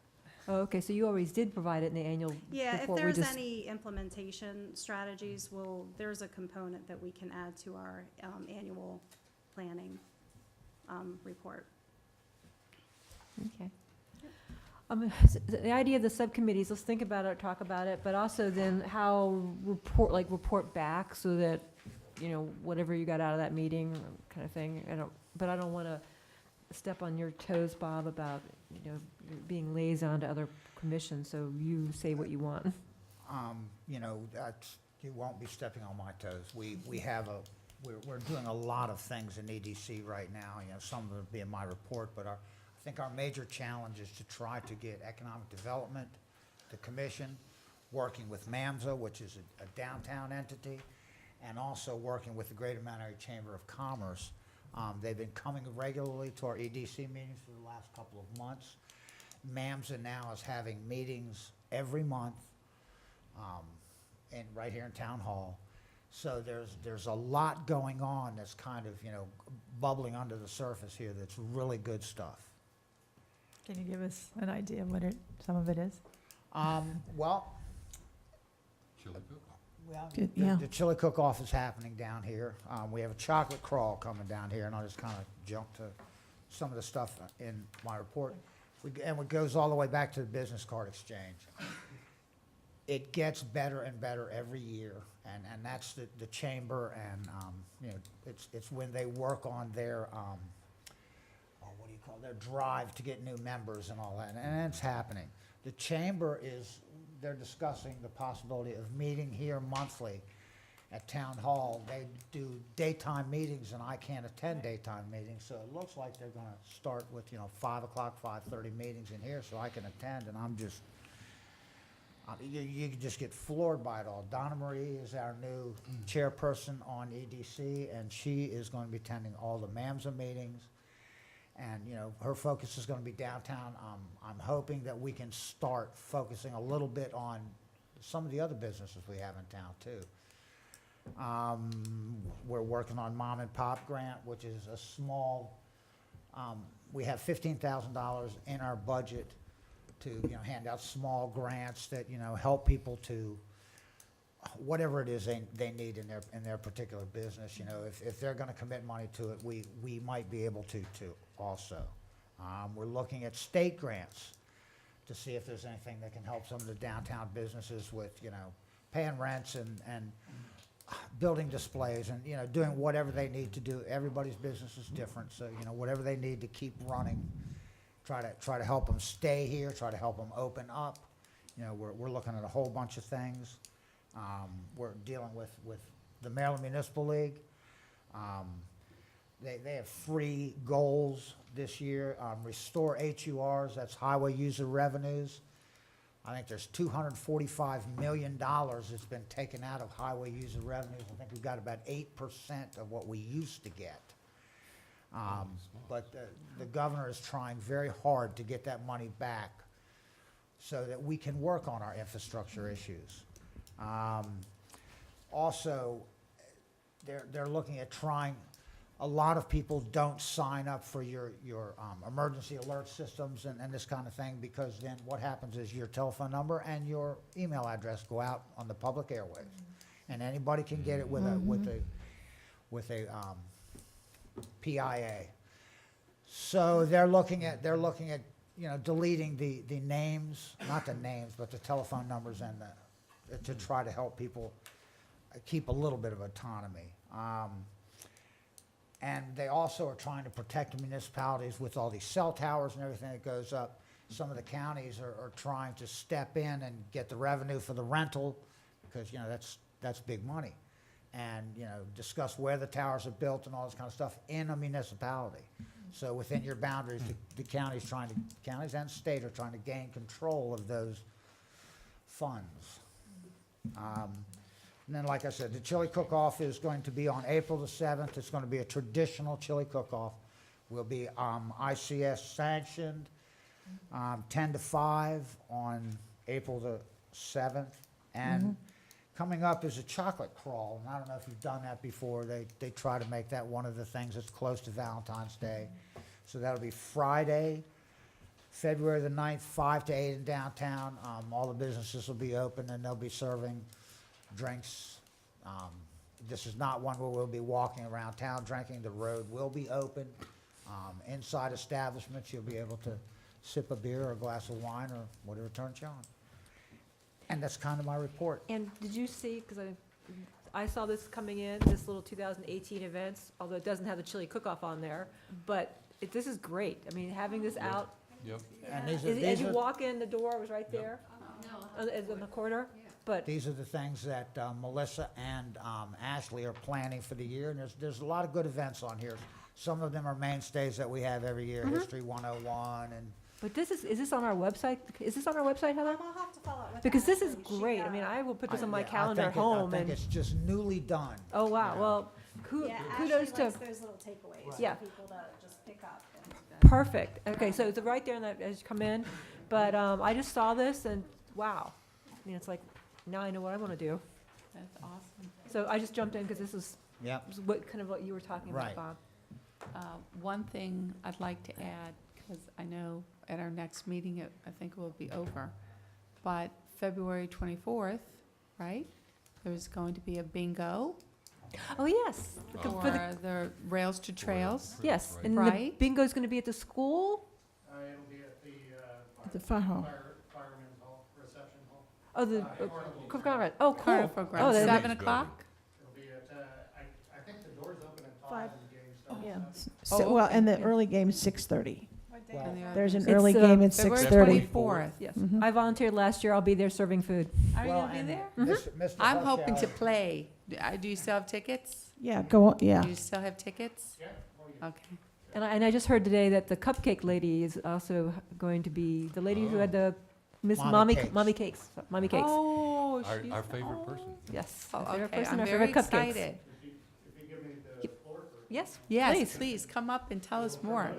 Oh, okay, so you always did provide it in the annual Yeah, if report, we there's just- any implementation strategies, there's a component that we can add to our annual planning report. Okay. The idea of the subcommittees, let's think about it, talk about it, but also then how report back so that, whatever you got out of that meeting kind of thing. But I don't want to step on your toes, Bob, about, being liaison to other commissions, so you say what you want. You won't be stepping on my toes. We're doing a lot of things in EDC right now, some of it being my report, but I think our major challenge is to try to get economic development, the commission, working with MAMSA, which is a downtown entity, and also working with the Greater Mount Airy Chamber of Commerce. They've been coming regularly to our EDC meetings for the last couple of months. MAMSA now is having meetings every month, right here in Town Hall. So there's a lot going on that's kind of, bubbling under the surface here that's really good stuff. Can you give us an idea of what some of it is? Well, Chili cook-off. Good, yeah. the chili cook-off is happening down here. We have a chocolate crawl coming down here, and I'll just kind of jump to some of the stuff in my report. And it goes all the way back to the business card exchange. It gets better and better every year, and that's the chamber, and it's when they work on their their drive to get new members and all that, and it's happening. The chamber they're discussing the possibility of meeting here monthly at Town Hall. They do daytime meetings, and I can't attend daytime meetings, so it looks like they're gonna start with, 5 o'clock, 5:30 meetings in here, so I can attend, and I'm just, you can just get floored by it all. Donna Marie is our new chairperson on EDC, and she is going to be attending all the MAMSA meetings. And, her focus is going to be downtown. I'm hoping that we can start focusing a little bit on some of the other businesses we have in town, too. We're working on Mom and Pop Grant, which is a small, we have $15,000 in our budget to, hand out small grants that, help people to whatever it is they need in their particular business. If they're going to commit money to it, we might be able to also. We're looking at state grants to see if there's anything that can help some of the downtown businesses with, paying rents and building displays and, doing whatever they need to do. Everybody's business is different, so, whatever they need to keep running, try to help them stay here, try to help them open up. We're looking at a whole bunch of things. We're dealing with the Maryland Municipal League. They have 3 goals this year. Restore HURs, that's highway user revenues. I think there's $245 million that's been taken out of highway user revenues. I think we've got about 8% of what we used to get. But the governor is trying very hard to get that money back so that we can work on our infrastructure issues. Also, they're looking at trying, a lot of people don't sign up for your emergency alert systems and this kind of thing, because then what happens is your telephone number and your email address go out on the public airwaves, and anybody can get it with a PIA. So they're looking at deleting the names, not the names, but the telephone numbers and to try to help people keep a little bit of autonomy. And they also are trying to protect the municipalities with all these cell towers and everything that goes up. Some of the counties are trying to step in and get the revenue for the rental, because, you know, that's big money. And, you know, discuss where the towers are built and all this kind of stuff in a municipality. So within your boundaries, the counties and state are trying to gain control of those funds. And then, like I said, the chili cook-off is going to be on April the 7th. It's going to be a traditional chili cook-off. Will be ICS sanctioned, 10 to 5 on April the 7th. And coming up is a chocolate crawl. And I don't know if you've done that before. They try to make that one of the things that's close to Valentine's Day. So that'll be Friday, February the 9th, 5 to 8 in downtown. All the businesses will be open, and they'll be serving drinks. This is not one where we'll be walking around town drinking. The road will be open. Inside establishments, you'll be able to sip a beer or a glass of wine or whatever turns you on. And that's kind of my report. And did you see, because I saw this coming in, this little 2018 events, although it doesn't have the chili cook-off on there, but this is great. I mean, having this out, Yep. And these as you are, walk in, the door was right there, No, in the corner, but these are the things that Melissa and Ashley are planning for the year. And there's a lot of good events on here. Some of them are mainstays that we have every year, History 101 and But is this on our website? Is this on our website, Heather? I'll have to follow up with Because this Ashley. is She, great. I mean, I will put this on my Yeah, calendar at I home think and, it's just newly done. oh, wow, Yeah. well, Yeah, kudos Ashley to, likes those little takeaways Yeah. for people to just pick up. perfect. Okay, so it's right there in that, as you come in. But I just saw this and, wow. I mean, it's like, now I know what I want to do. That's awesome. So I just jumped in because this is Yep. what you were talking Right. about, Bob. One thing I'd like to add, because I know at our next meeting, I think it will be over, but February 24th, right? There's going to be a bingo Oh, yes. For the- for the Rails to Trails. Yes, Right. and the Right. bingo's going to be at the school? It'll be at The fire hall. fireman's hall, reception hall. Oh, the, Conrad. Oh, cool. Carnival Oh, Grounds, then- 7 o'clock? It'll be at, I think the doors open at 5. and the game starts Yeah. at 7. So, well, and the early game is 6:30. What day Well, is And the it? There's an It's, early game at February 6:30. 24th. Yes. Mhm. I volunteered last year. I'll be there serving food. Are you Well, going to be and there? Mr. I'm hoping to Hushow- play. Do you still have tickets? Yeah, go on, yeah. Do you still have tickets? Yeah, oh, Okay. And I just heard today that the cupcake lady is also going to be, the lady who had the Miss Mommy Mommy Cakes. Mommy Cakes. Oh, Our she's- favorite oh. person. Yes. Oh, my favorite okay, person, I'm my very favorite cupcakes. excited. If you give me the floor for Yes, Yes, please. please, come up and tell us more.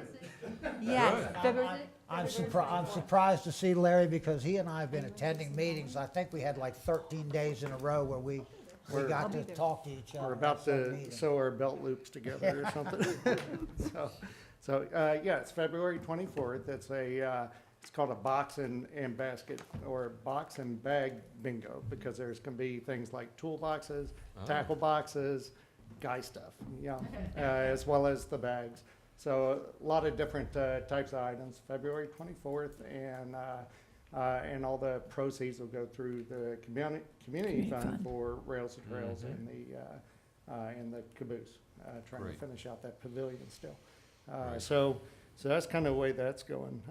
Yes. I'm surprised to see Larry, because he and I have been attending meetings. I think we had like 13 days in a row where we got to talk to each other. We're about outside the to meeting. sew our belt loops together or something. Yeah, it's February 24th. It's called a box and basket, or box and bag bingo, because there's going to be things like toolboxes, tackle boxes, guy stuff, as well as the bags. So a lot of different types of items, February 24th, and all the proceeds will go through the community fund for Rails to Trails and the caboose, trying to Great. finish out that pavilion still. So that's kind of the way that's going.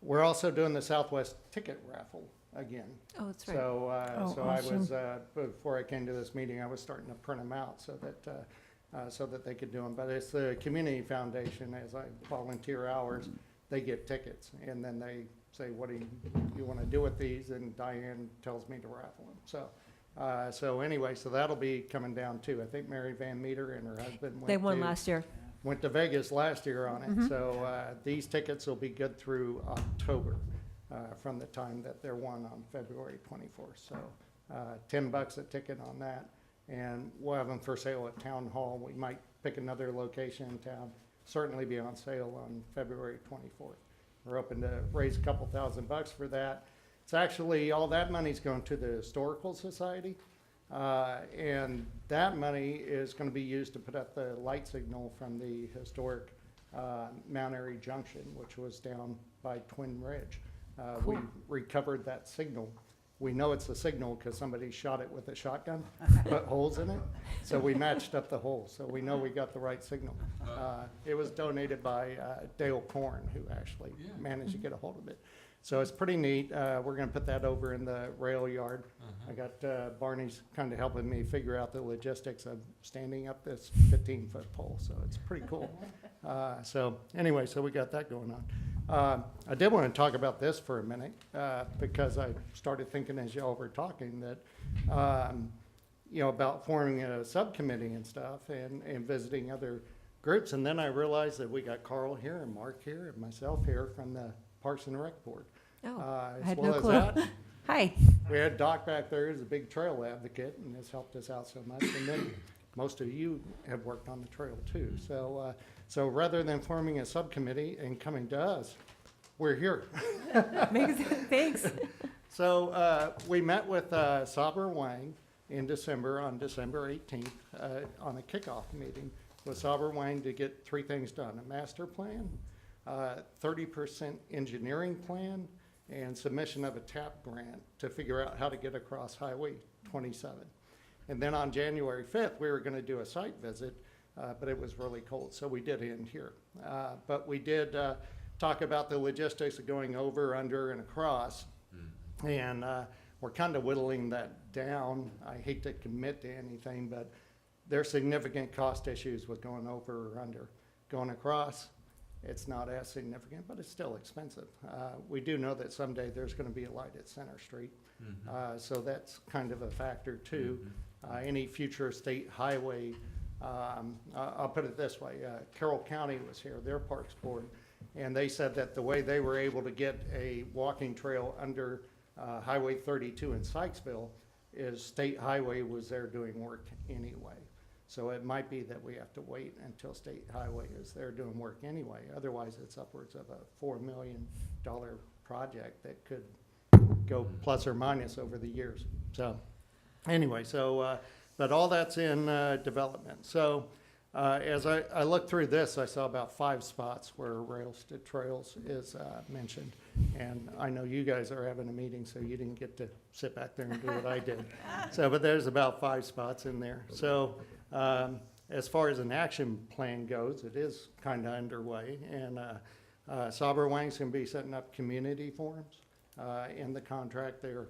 We're also doing the Southwest ticket raffle again. Oh, that's right. So, Oh, so I was, awesome. before I came to this meeting, I was starting to print them out so that they could do them. But it's the community foundation, as I volunteer hours, they get tickets, and then they say, what do you want to do with these? And Diane tells me to raffle them. So anyway, so that'll be coming down too. I think Mary Van Meter and her husband They won last year. went to Vegas last year on it. So these tickets will be good through October, from the time that they're won on February 24th. So $10 a ticket on that. And we'll have them for sale at Town Hall. We might pick another location in town, certainly be on sale on February 24th. We're hoping to raise a couple $1,000 for that. It's actually, all that money's going to the Historical Society. And that money is going to be used to put up the light signal from the historic Mount Airy Junction, which was down by Twin Ridge. We recovered that signal, We know it's a signal because somebody shot it with a shotgun, put holes in it. So we matched up the holes, so we know we got the right signal. It was donated by Dale Korn, who actually Yeah. managed to get a hold of it. So it's pretty neat. We're gonna put that over in the rail yard. I got Barney's kind of helping me figure out the logistics of standing up this 15-foot pole, so it's pretty cool. So anyway, so we got that going on. I did want to talk about this for a minute, because I started thinking as y'all were talking that, you know, about forming a subcommittee and stuff and visiting other groups. And then I realized that we got Carl here and Mark here and myself here from the Parks and Rec Board. Oh, I As had well no as clue. that, Hi. we had Doc back there who's a big trail advocate and has helped us out so much. And then most of you have worked on the trail too. So, so rather than forming a subcommittee and coming to us, we're here. Thanks. So we met with Saber Wang in December, on December 18th, on a kickoff meeting with Saber Wang to get 3 things done: a master plan, 30% engineering plan, and submission of a TAP grant to figure out how to get across Highway 27. And then on January 5th, we were going to do a site visit, but it was really cold, so we did end here. But we did talk about the logistics of going over, under, and across. And we're kind of whittling that down. I hate to commit to anything, but there's significant cost issues with going over or under. Going across, it's not as significant, but it's still expensive. We do know that someday there's going to be a light at Center Street. So that's kind of a factor too. Any future state highway, I'll put it this way, Carroll County was here, their Parks Board, and they said that the way they were able to get a walking trail under Highway 32 in Sykesville is State Highway was there doing work anyway. So it might be that we have to wait until State Highway is there doing work anyway. Otherwise, it's upwards of a $4 million project that could go plus or minus over the years. So anyway, so, but all that's in development. So as I looked through this, I saw about 5 spots where Rails to Trails is mentioned. And I know you guys are having a meeting, so you didn't get to sit back there and do what I did. So, but there's about 5 spots in there. So as far as an action plan goes, it is kind of underway. And Saber Wang's going to be setting up community forums. In the contract, they're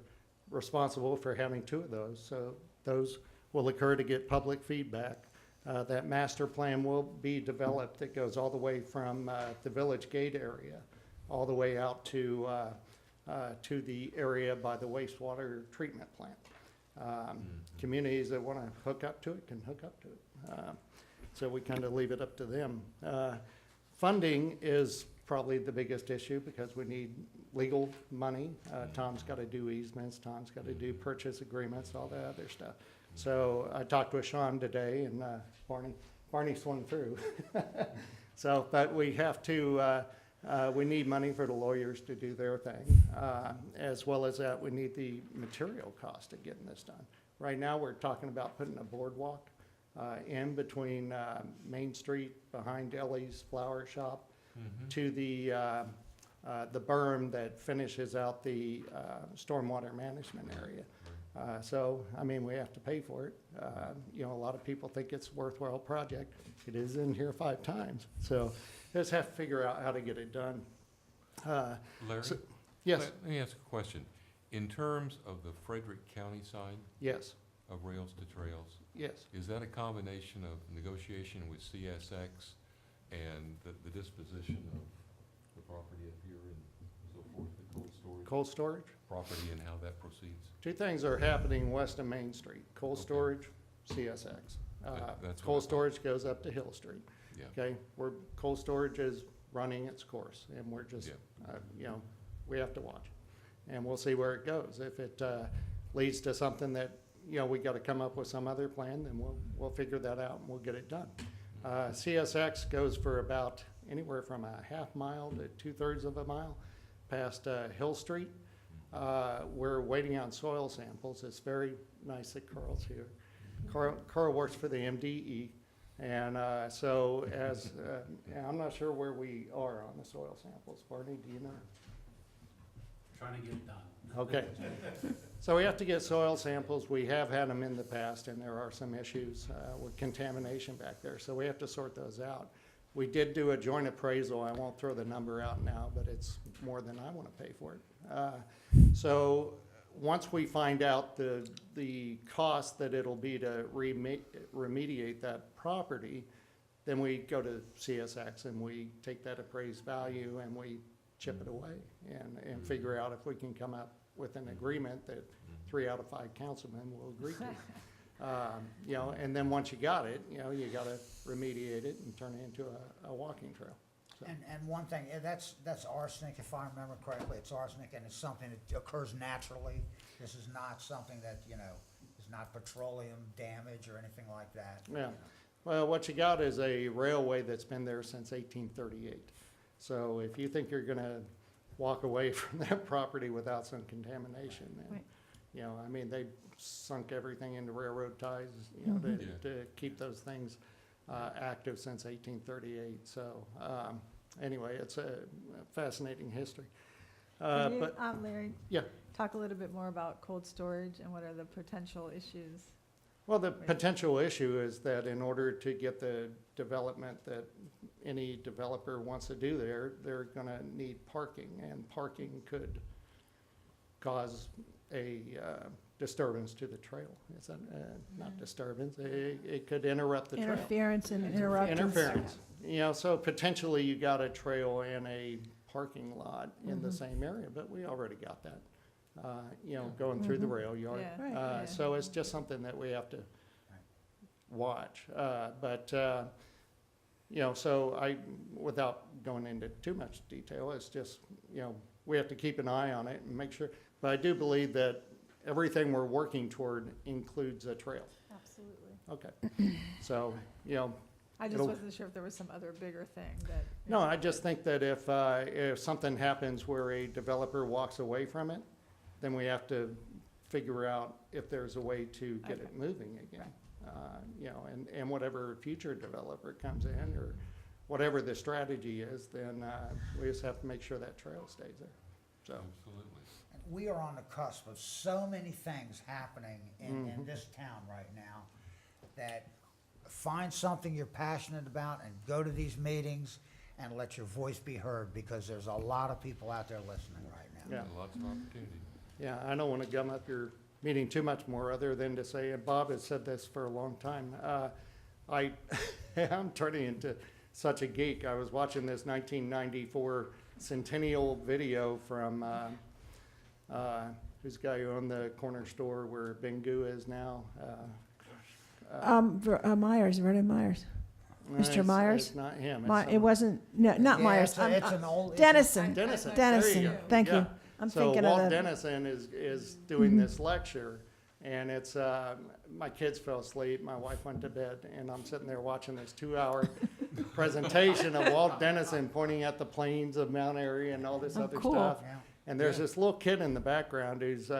responsible for having 2 of those. So those will occur to get public feedback. That master plan will be developed. It goes all the way from the Village Gate area, all the way out to the area by the wastewater treatment plant. Communities that want to hook up to it can hook up to it. So we kind of leave it up to them. Funding is probably the biggest issue because we need legal money. Tom's got to do easements. Tom's got to do purchase agreements, all that other stuff. So I talked with Sean today, and Barney swung through. So, but we have to, we need money for the lawyers to do their thing. As well as that, we need the material cost of getting this done. Right now, we're talking about putting a boardwalk in between Main Street behind Ellie's Flower Shop to the berm that finishes out the stormwater management area. So, I mean, we have to pay for it. You know, a lot of people think it's a worthwhile project. It is in here 5 times. So, just have to figure out how to get it done. Larry? Yes, Let me ask a question. In terms of the Frederick County side yes, of Rails to Trails, yes. is that a combination of negotiation with CSX and the disposition of the property up here and so forth, the cold storage Cold storage? property and how that proceeds? 2 things are happening west of Main Street. Cold Okay. storage, CSX. That's what I Cold thought. storage goes up to Hill Street. Yeah. Okay, cold storage is running its course, and we're just, Yeah. you know, we have to watch. And we'll see where it goes. If it leads to something that, you know, we got to come up with some other plan, then we'll figure that out and we'll get it done. CSX goes for about anywhere from a half mile to 2/3 of a mile past Hill Street. We're waiting on soil samples. It's very nice that Carl's here. Carl works for the MDE. And so as, I'm not sure where we are on the soil samples. Barney, do you know? Trying to get it done. Okay. So we have to get soil samples. We have had them in the past, and there are some issues with contamination back there, so we have to sort those out. We did do a joint appraisal. I won't throw the number out now, but it's more than I want to pay for it. So once we find out the cost that it'll be to remediate that property, then we go to CSX and we take that appraised value and we chip it away and figure out if we can come up with an agreement that 3 out of 5 councilmen will agree to. You know, and then once you got it, you know, you gotta remediate it and turn it into a walking trail. So, And one thing, that's arsenic, if I remember correctly, it's arsenic, and it's something that occurs naturally. This is not something that, you know, is not petroleum damage or anything like that. Yeah. Well, what you got is a railway that's been there since 1838. So if you think you're gonna walk away from that property without some contamination, then, Right. you know, I mean, they sunk everything into railroad ties, you know, to keep those things active since 1838. So anyway, it's a fascinating history. Can you, But Larry? Yeah. Talk a little bit more about cold storage and what are the potential issues? well, the potential issue is that in order to get the development that any developer wants to do there, they're gonna need parking, and parking could cause a disturbance to the trail. It's a, not disturbance, it could interrupt the trail. Interference and interruptions. Interference. You know, so potentially you got a trail and a parking lot in the same area, but we already got that. You know, going through the rail yard. Yeah. Right. Yeah. So it's just something that we have to watch. But you know, so without going into too much detail, it's just, you know, we have to keep an eye on it and make sure. But I do believe that everything we're working toward includes a trail. Absolutely. Okay. So, you know, I just It'll- wasn't sure if there was some other bigger thing that. no, I just think that if something happens where a developer walks away from it, then we have to figure out if there's a way to get it moving again. You know, and whatever future developer comes in or whatever the strategy is, then we just have to make sure that trail stays there. So, And we are on the cusp of so many things happening in this town right now, that find something you're passionate about and go to these meetings and let your voice be heard, because there's a lot of people out there listening right now. yeah. Lots of opportunity. Yeah, I don't want to gum up your meeting too much more, other than to say, and Bob has said this for a long time, I'm turning into such a geek. I was watching this 1994 centennial video from, who's the guy who owned the corner store where Bengu is now? Myers, Vernon Myers. Mr. Myers? It's not him. It wasn't, no, not Yeah, Myers. it's an old. Dennison. Dennison. Dennison, There you go. thank Yeah. you. I'm So thinking of Walt the, Dennison is doing this lecture, and it's, my kids fell asleep, my wife went to bed, and I'm sitting there watching this 2-hour presentation of Walt Dennison pointing at the plains of Mount Airy and all this other cool. stuff. Yeah. And there's this little kid in the background who's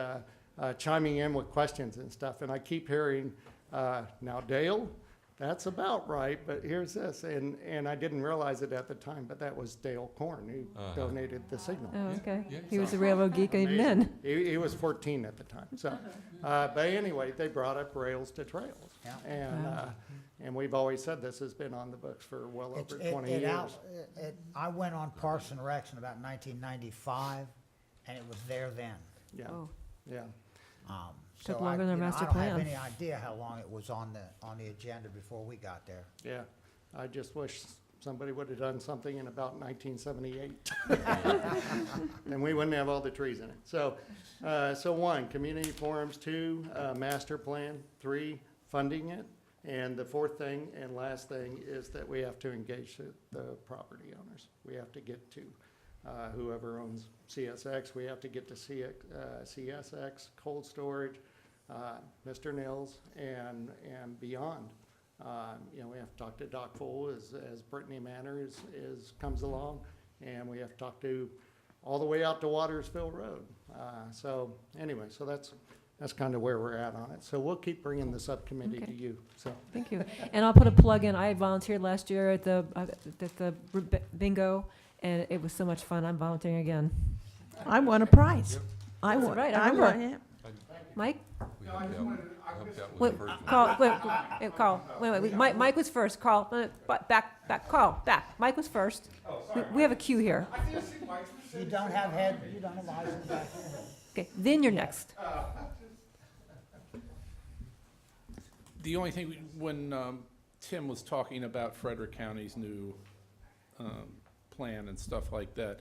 chiming in with questions and stuff, and I keep hearing, now Dale, that's about right, but here's this, and I didn't realize it at the time, but that was Dale Korn who donated the signal. Oh, okay. Yeah, He was so- a railroad geek even then. He was 14 at the time, so, but anyway, they brought up rails to trails. Yeah. And we've always said this has been on the books for well over 20 years. I went on Parks and Recs in about 1995, and it was there then. Yeah, Oh. yeah. Took So longer than our master I don't have plan. any idea how long it was on the agenda before we got there. Yeah, I just wish somebody would have done something in about 1978. Then we wouldn't have all the trees in it. So, 1, community forums, 2, master plan, 3, funding it. And the 4th thing and last thing is that we have to engage the property owners. We have to get to whoever owns CSX, we have to get to CSX, cold storage, Mr. Nils, and beyond. You know, we have to talk to Doc Full as Brittany Manor comes along, and we have to talk to all the way out to Watersville Road. So anyway, so that's kind of where we're at on it. So we'll keep bringing the subcommittee Okay. to you, so. Thank you. And I'll put a plug in. I volunteered last year at the bingo, and it was so much fun. I'm volunteering again. I won a prize. I That's won, right, I I remember. won, yeah. Mike? We helped out with the Wait, first one. Carl, Carl, wait, Mike was first. Carl, back, Carl, back. Mike was first. We have a queue here. You don't have head, you don't have eyes in the back of your head. Okay, then you're next. The only thing, when Tim was talking about Frederick County's new plan and stuff like that,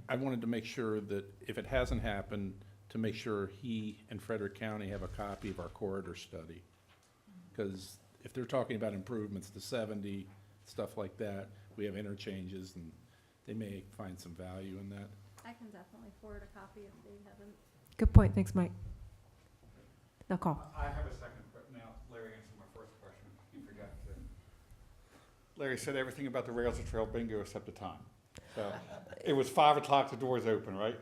I wanted to make sure that if it hasn't happened, to make sure he and Frederick County have a copy of our corridor study. Because if they're talking about improvements to 70, stuff like that, we have interchanges, and they may find some value in that. I can definitely forward a copy if they haven't. Good point, thanks, Mike. Now, Carl. I have a second, but now Larry answered my first question. He forgot to. Larry said everything about the Rails to Trail bingo except the time. So it was 5 o'clock, the doors open, right?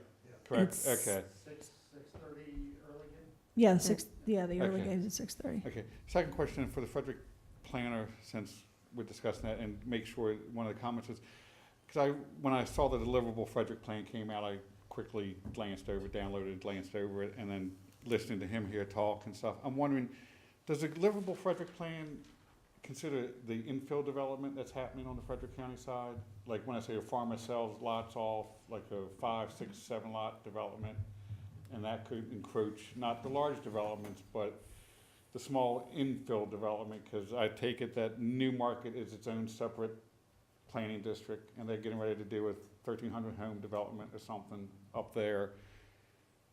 Correct, It's- okay. 6:30 early game? Yeah, the early Okay. game's at 6:30. Okay, second question for the Frederick planner, since we're discussing that, and make sure one of the comments is, because when I saw the deliverable Frederick plan came out, I quickly glanced over, glanced over it, and then listening to him here talk and stuff. I'm wondering, does the deliverable Frederick plan consider the infill development that's happening on the Frederick County side? Like when I say a farmer sells lots off, like a 5, 6, 7 lot development, and that could encroach, not the large developments, but the small infill development, because I take it that Newmarket is its own separate planning district, and they're getting ready to do a 1,300 home development or something up there.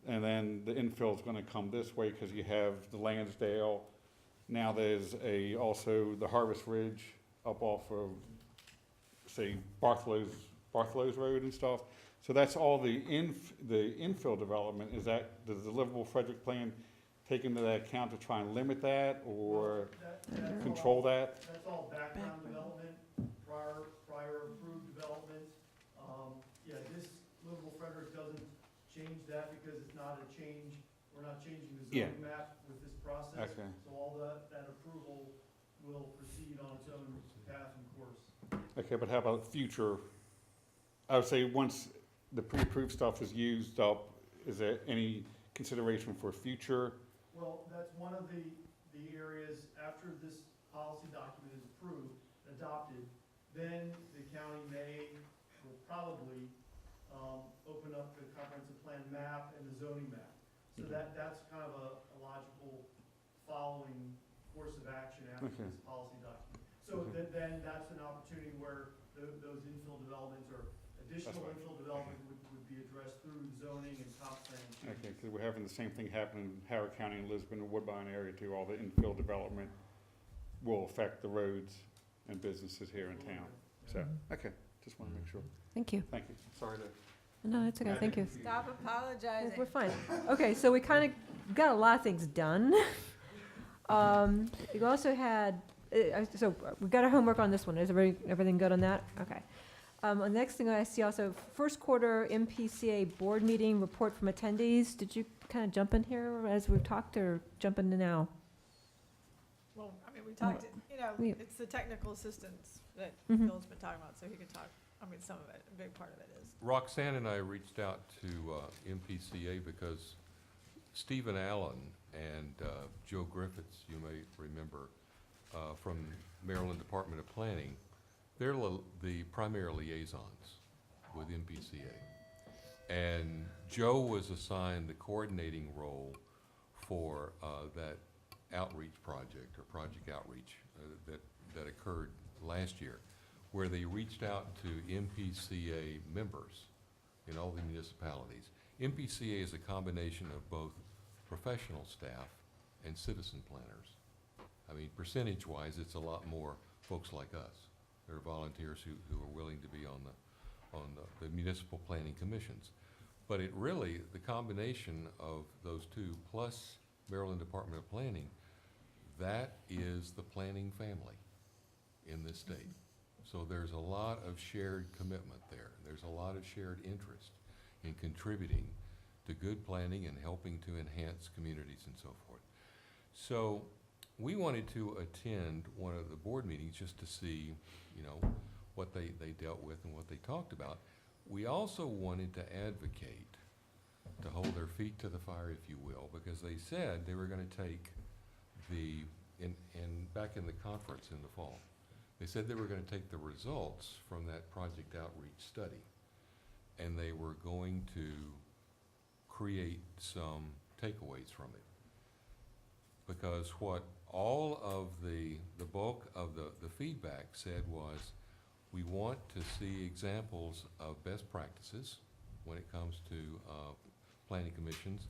And then the infill's gonna come this way, because you have the Lansdale, now there's also the Harvest Ridge up off of, say, Bartholow's Road and stuff. So that's all the infill development. Is that, does the deliverable Frederick plan take into that account to try and limit that, or That's control that? That's all background development, prior approved development. Yeah, this livable Frederick doesn't change that because it's not a change, we're not changing the Yeah. zoning map with this process. Okay. So all that approval will proceed on its own path and course. Okay, but how about future? I would say once the pre-approved stuff is used up, is there any consideration for future? Well, that's one of the areas, after this policy document is approved, adopted, then the county will probably, open up the comprehensive plan map and the zoning map. So that's kind of a logical following course of action after Okay. this policy document. So then that's an opportunity where those infill developments or additional right. infill development would be addressed through zoning and comp plan changes. Okay, because we're having the same thing happen in Howard County and Lisbon and Woodbine area too. All the infill development will affect the roads and businesses here in town. So, okay, just want to make sure. Thank you. Thank you. Sorry to. No, it's okay, thank you. Stop apologizing. We're fine. Okay, so we kind of got a lot of things done. We also had, so we got our homework on this one. Is everything good on that? Okay. The next thing I see also, first quarter MPCA board meeting report from attendees. Did you kind of jump in here as we've talked, or jump into now? Well, I mean, we talked, we- it's the technical assistance that Mhm. Bill's been talking about, so he could talk, some of it, a big part of it is. Roxanne and I reached out to MPCA because Stephen Allen and Joe Griffiths, you may remember, from Maryland Department of Planning, they're the primary liaisons with MPCA. And Joe was assigned the coordinating role for that outreach project, or project outreach, that occurred last year, where they reached out to MPCA members in all the municipalities. MPCA is a combination of both professional staff and citizen planners. I mean, percentage-wise, it's a lot more folks like us. There are volunteers who are willing to be on the municipal planning commissions. But it really, the combination of those two, plus Maryland Department of Planning, that is the planning family in this state. So there's a lot of shared commitment there. There's a lot of shared interest in contributing to good planning and helping to enhance communities and so forth. So we wanted to attend one of the board meetings just to see, what they dealt with and what they talked about. We also wanted to advocate to hold their feet to the fire, if you will, because they said they were gonna take back in the conference in the fall, they said they were gonna take the results from that project outreach study, and they were going to create some takeaways from it. Because what all of the bulk of the feedback said was, we want to see examples of best practices when it comes to planning commissions,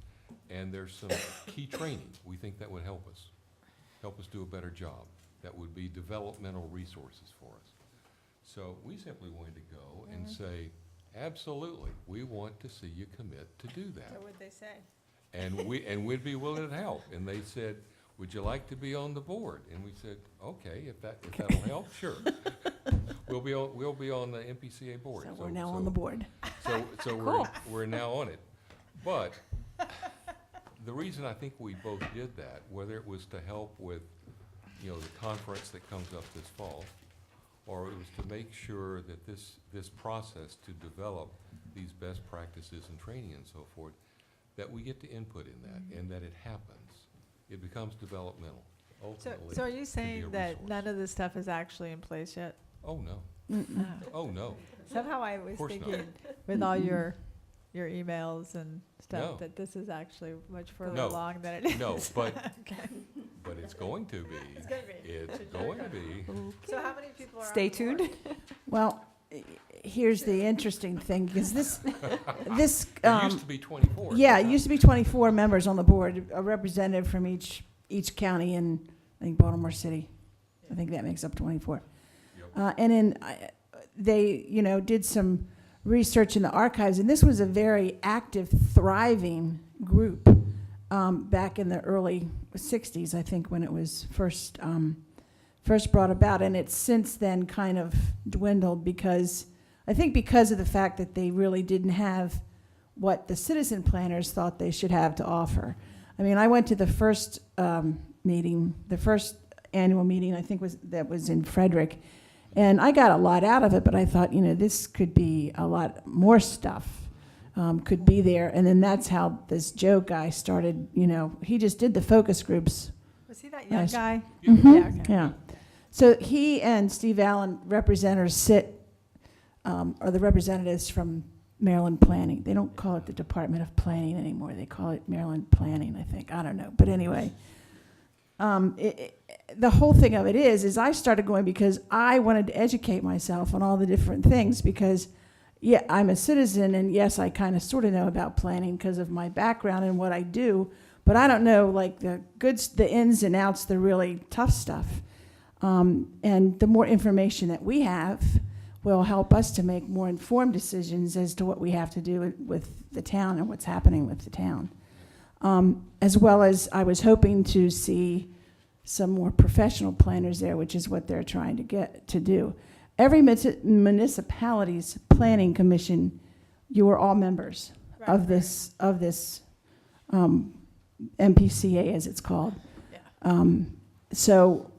and there's some key training. We think that would help us do a better job. That would be developmental resources for us. So we simply wanted to go and say, absolutely, we want to see you commit to do that. So what'd they say? And we'd be willing to help. And they said, would you like to be on the board? And we said, okay, if that'll help, sure. We'll be on the MPCA board. So we're now on the board. So we're now on it. But the reason I think we both did that, whether it was to help with, the conference that comes up this fall, or it was to make sure that this process to develop these best practices and training and so forth, that we get to input in that, and that it happens. It becomes developmental, ultimately. So are you to be a saying that resource. none of this stuff is actually in place yet? Oh, no. Mm-mm. Oh, no. Somehow I was course not. thinking, with all your emails and stuff, No. that this is actually much further No. along than it is. No, but, Okay. but it's going to be. It's gonna be. It's going to be. So how many people are on Stay the board? tuned. Well, here's the interesting thing, because this, It used to be 24. yeah, it used to be 24 members on the board, a representative from each county in, I think, Baltimore City. I think that makes up 24. Yep. And then they, did some research in the archives, and this was a very active, thriving group back in the early 60s, I think, when it was first brought about, and it's since then kind of dwindled because of the fact that they really didn't have what the citizen planners thought they should have to offer. I mean, I went to the first meeting, the first annual meeting, I think that was in Frederick, and I got a lot out of it, but I thought, this could be a lot more stuff could be there. And then that's how this Joe guy started, he just did the focus groups. Was he that young Yes. guy? Mhm. Yeah, okay. Yeah. So he and Steve Allen, representatives, are the representatives from Maryland Planning. They don't call it the Department of Planning anymore. They call it Maryland Planning, I think. I don't know. But anyway, the whole thing of it is I started going because I wanted to educate myself on all the different things because, yeah, I'm a citizen, and yes, I kind of sort of know about planning because of my background and what I do, but I don't know, like, the ins and outs, the really tough stuff. And the more information that we have will help us to make more informed decisions as to what we have to do with the town and what's happening with the town. As well as I was hoping to see some more professional planners there, which is what they're trying to get to do. Every municipality's planning commission, you are all members of this MPCA, as it's called. Yeah. So,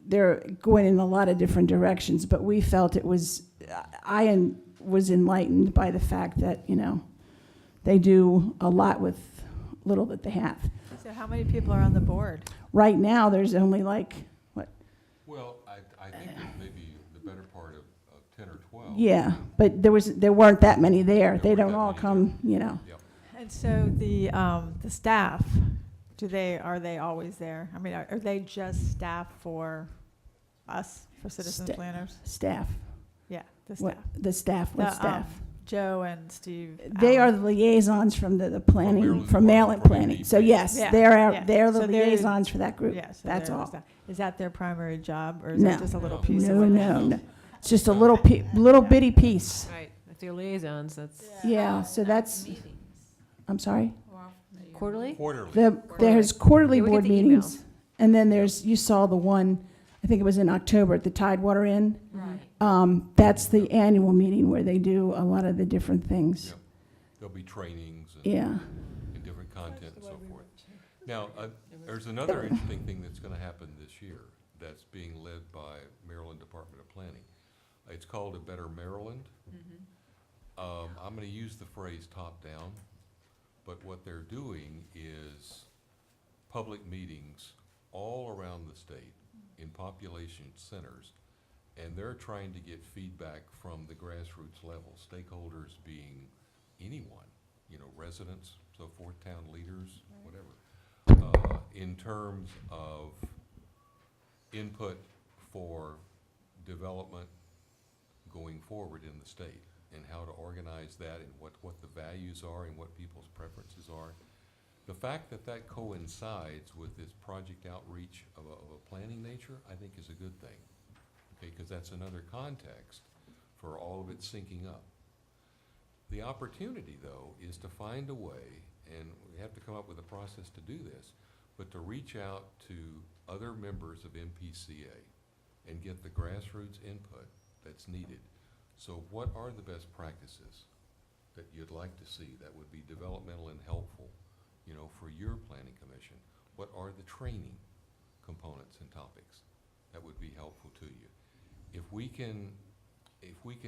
they're going in a lot of different directions, but we felt I was enlightened by the fact that, they do a lot with little that they have. So how many people are on the board? Right now, there's only Well, I think there's maybe the better part of 10 or 12. yeah, but there weren't that many there. They weren't don't that all many come, Yep. And so the staff, are they always there? I mean, are they just staff for us, for citizen planners? staff. Yeah, the What- staff. The staff, what The, staff? Joe and Steve. They are Allen. the liaisons from the planning, Maryland from Maryland Department, Planning. from So MEP. yes, Yeah, they're the So they're- liaisons for that group. Yeah, so That's they're the all. staff. Is that their primary job, or is No. that just a little No. piece of No, it? no. It's just a little bitty piece. Right, if they're liaisons, that's Yeah, so that's, I'm sorry? quarterly? Quarterly. There's quarterly Yeah, we get board the meetings. emails. And then you saw the one, I think it was in October at the Tidewater Inn. Right. That's the annual meeting where they do a lot of the different things. Yep. There'll be trainings Yeah. and different content and so forth. Now, there's another interesting thing that's going to happen this year that's being led by Maryland Department of Planning. It's called A Better Maryland. I'm gonna use the phrase top-down, but what they're doing is public meetings all around the state in population centers, and they're trying to get feedback from the grassroots level, stakeholders being anyone, you know, residents, so forth, town leaders, whatever, in terms of input for development going forward in the state, and how to organize that, and what the values are, and what people's preferences are. The fact that that coincides with this project outreach of a planning nature, I think is a good thing. Okay, because that's another context for all of it syncing up. The opportunity, though, is to find a way, and we have to come up with a process to do this, but to reach out to other members of MPCA and get the grassroots input that's needed. So what are the best practices that you'd like to see that would be developmental and helpful, you know, for your planning commission? What are the training components and topics that would be helpful to you? If we can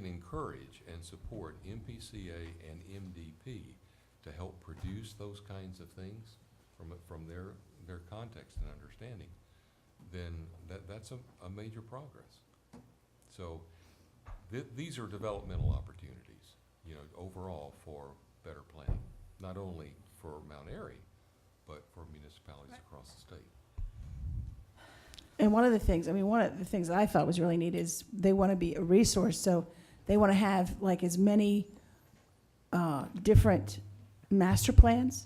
encourage and support MPCA and MDP to help produce those kinds of things from their context and understanding, then that's a major progress. So these are developmental opportunities, you know, overall for better planning, not only for Mount Airy, but for municipalities across the state. And one of the things that I thought was really neat is they want to be a resource. So they want to have like as many different master plans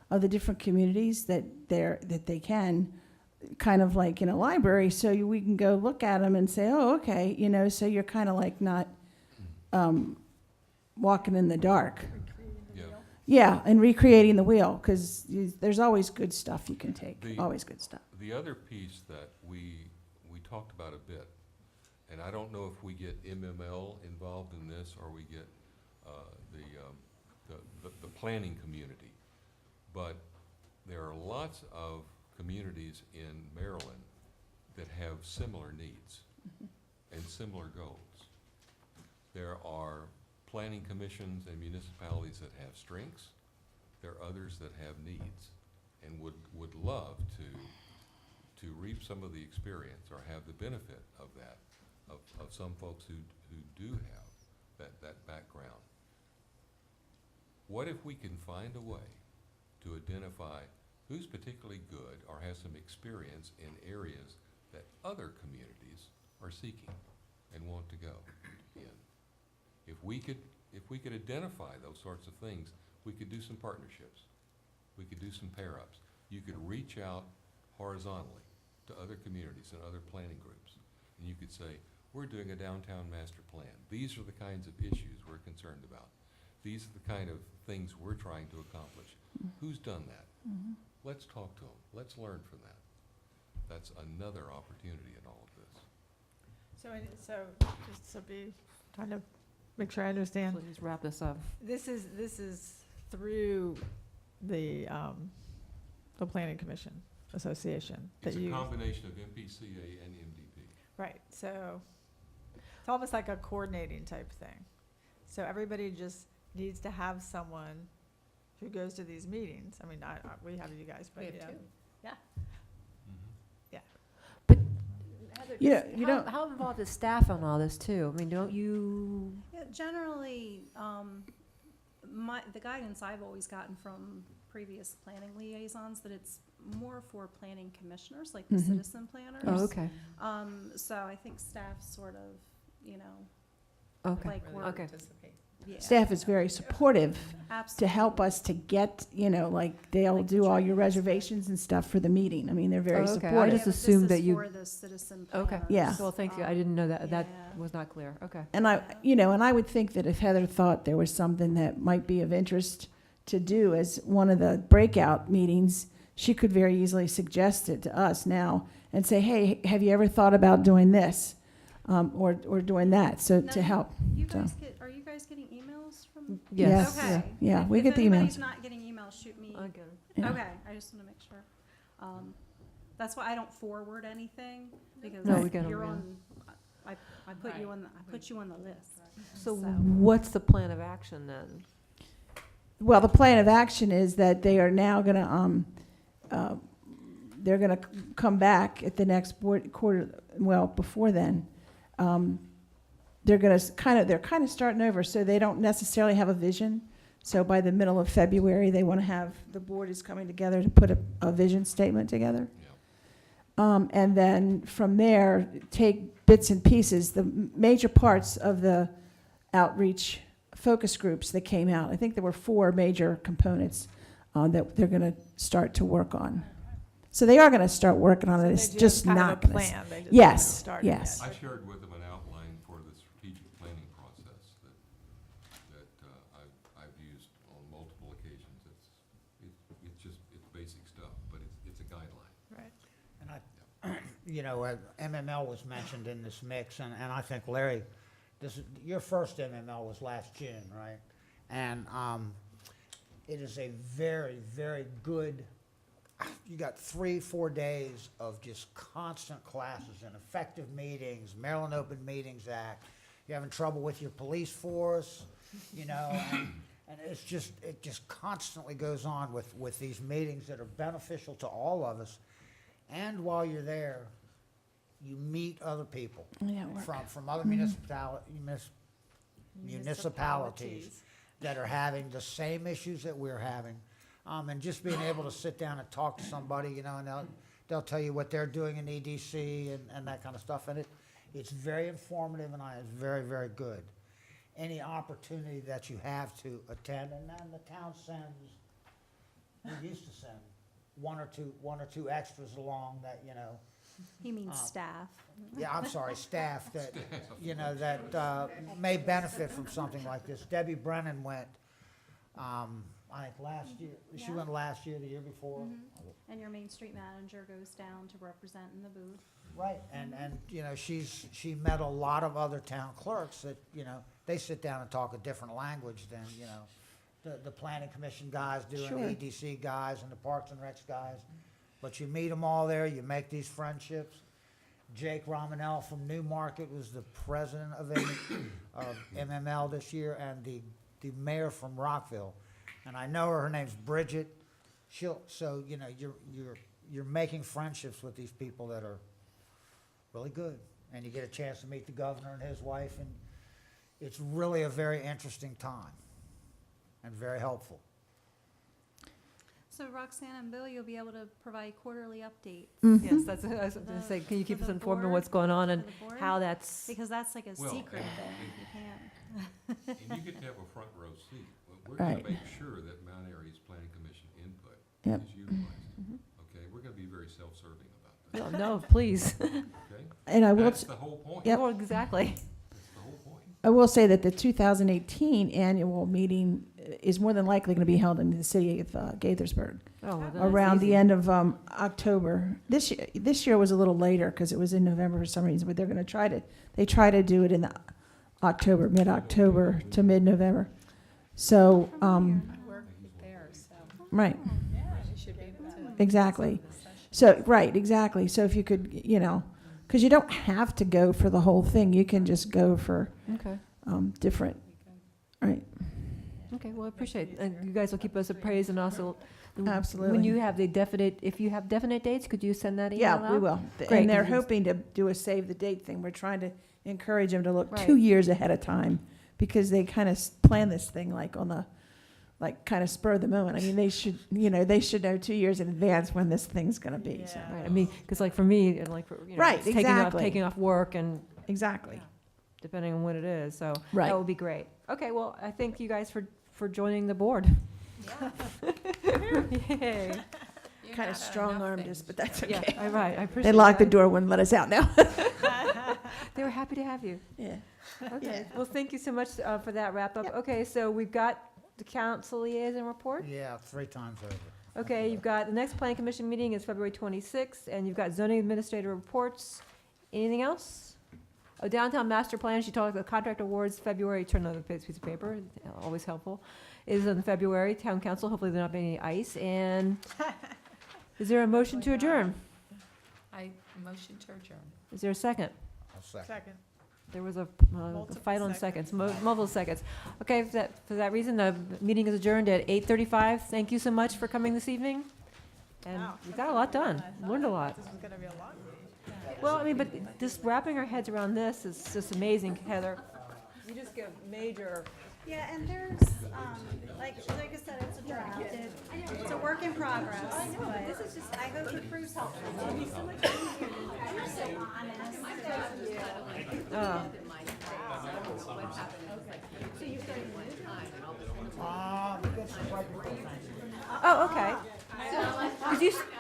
of the different communities that they can, kind of like in a library, so we can go look at them and say, oh, okay, you know, so you're kind of like not walking in the dark. Yeah. Yeah, and recreating the wheel, because there's always good stuff you can take, always good stuff. The other piece that we talked about a bit, and I don't know if we get MML involved in this or we get the planning community, but there are lots of communities in Maryland that have similar needs and similar goals. There are planning commissions and municipalities that have strengths. There are others that have needs and would love to reap some of the experience or have the benefit of that, of some folks who do have that background. What if we can find a way to identify who's particularly good or has some experience in areas that other communities are seeking and want to go in? If we could identify those sorts of things, we could do some partnerships. We could do some pair-ups. You could reach out horizontally to other communities and other planning groups, and you could say, we're doing a downtown master plan. These are the kinds of issues we're concerned about. These are the kind of things we're trying to accomplish. Who's done that? Let's talk to them. Let's learn from that. That's another opportunity in all of this. So just to be, trying to make sure I understand. Please wrap this up. This is through the Planning Commission Association that It's a you. combination of MPCA and MDP. Right, so it's almost like a coordinating type thing. So everybody just needs to have someone who goes to these meetings. I mean, we have you guys, but We have yeah. two. Yeah. Yeah, you don't. How involved is staff on all this too? I mean, don't you? Yeah, generally, the guidance I've always gotten from previous planning liaisons, that it's more for planning commissioners, like the Mhm. citizen planners. Oh, okay. So I think staff sort of, you know, Okay. like Really we're, Okay. participate. yeah. Staff is very supportive to Absolutely. help us to get, you know, like they'll Like the do all your training reservations and stuff for the meeting. I mean, they're very Oh, okay. I supportive. just Yeah, but this assumed is that you- for the citizen Okay. planners. Yeah. Well, thank you. I didn't know that. That Yeah. was not clear. Okay. And I would think that if Heather thought there was something that might be of interest to do as one of the breakout meetings, she could very easily suggest it to us now and say, hey, have you ever thought about doing this? Or doing that, so Now, to help. You So. guys are you guys getting emails from? Yes. Okay. Yeah, If- we get the If anybody's emails. not getting emails, shoot me. Okay. Yeah. Okay, I just want to make sure. That's why I don't forward anything, because No, we get 'em, you're yeah. on, I put you on, I put you on the list. So what's the plan of action then? Well, the plan of action is that they are now gonna, they're gonna come back at the next board quarter, well, before then. They're gonna they're kind of starting over, so they don't necessarily have a vision. So by the middle of February, they want to have, the board is coming together to put a vision statement together. And then from there, take bits and pieces, the major parts of the outreach focus groups that came out. I think there were 4 major components that they're going to start to work on. So they are going to start working on it. It's just not going to. Yes, yes. I shared with them an outline for the strategic planning process that I've used on multiple occasions. It's just basic stuff, but it's a guideline. Right. And you know, MML was mentioned in this mix, and I think, Larry, your first MML was last June, right? And it is a very, very good, you got 3-4 days of just constant classes and effective meetings, Maryland Open Meetings Act. You're having trouble with your police force, you know, and it just constantly goes on with these meetings that are beneficial to all of us. And while you're there, you meet other people from other municipalities that are having the same issues that we're having. And just being able to sit down and talk to somebody, you know, and they'll tell you what they're doing in EDC and that kind of stuff. And it's very informative, and it's very, very good. Any opportunity that you have to attend, and then the town sends, we used to send one or two extras along that, you know. He means staff. Yeah, I'm sorry, staff that, you know, that may benefit from something like this. Debbie Brennan went, I think last year, she went last year, the year before. And your Main Street manager goes down to represent in the booth. Right, and you know, she met a lot of other town clerks that, you know, they sit down and talk a different language than, you know, the planning commission guys do, and the EDC guys, and the Parks and Recs guys. But you meet them all there, you make these friendships. Jake Romanell from Newmarket was the president of MML this year, and the mayor from Rockville. And I know her name's Bridget. So, you know, you're making friendships with these people that are really good. And you get a chance to meet the governor and his wife, and it's really a very interesting time and very helpful. So Roxanne and Bill, you'll be able to provide quarterly updates. Yes, that's what I was going to say. Can you keep us informed on what's going on and how that's? Because that's like a Well, secret thing. You can't. And you get to have a front row seat. We're going to make sure that Mount Airy's Planning Commission input is utilized. Okay, we're going to be very self-serving about that. Oh, no, please. Okay, And I will, that's the whole point. Yep. Well, exactly. That's the whole point. I will say that the 2018 annual meeting is more than likely going to be held in the city of Gaithersburg Oh, well, that's around easy. the end of October. This year was a little later because it was in November for some reason, but they're going to try to do it in the mid-October to mid-November. So, Work there, so. right, Yeah, you should be able to. exactly. So, right, exactly. So if you could, you know, because you don't have to go for the whole thing. You can just go for Okay. different, right. Okay, well, I appreciate it. And you guys will keep us appraised, and also Absolutely. when you have if you have definite dates, could you send that email out? Yeah, we will. Great. And they're hoping to do a save the date thing. We're trying to encourage them to look Right. 2 years ahead of time, because they kind of plan this thing like on the, like kind of spur of the moment. I mean, they should know 2 years in advance when this thing's going to be. So. Right, I mean, because like for me, and like for, you know, Right, it's exactly. taking off work and Exactly. depending on what it is, so Right. that would be great. Okay, well, I thank you guys for joining the board. Yay. You Kind of got strong-armed enough us, but things. that's Yeah, okay. right, I appreciate They locked the that. door, wouldn't let us out now. They were happy to have you. Yeah. Okay, well, thank you so much for that wrap-up. Okay, so we've got the council liaison report. Yeah, 3 times over. Okay, you've got, the next planning commission meeting is February 26th, and you've got zoning administrator reports. Anything else? Oh, downtown master plan, she talked about the contract awards, February, turn on the piece of paper, always helpful, is in February, town council, hopefully there'll not be any ice, and is there a motion to adjourn? I motion to adjourn. Is there a second? I'll second. Second. There was a fight on seconds, multiple seconds. Okay, for that reason, the meeting is adjourned at 8:35. Thank you so much for coming this evening. And Wow. we got a lot done, learned a lot. This is gonna be a long meeting. Well, I mean, but just wrapping our heads around this is just amazing, Heather. You just give major. Yeah, and there's, like I said, it's a draft, it's a work in progress, but this is just, I hope it proves helpful. It'll be so much easier. You're so honest. Oh. We got some right before Thanksgiving. Oh, okay. Did you,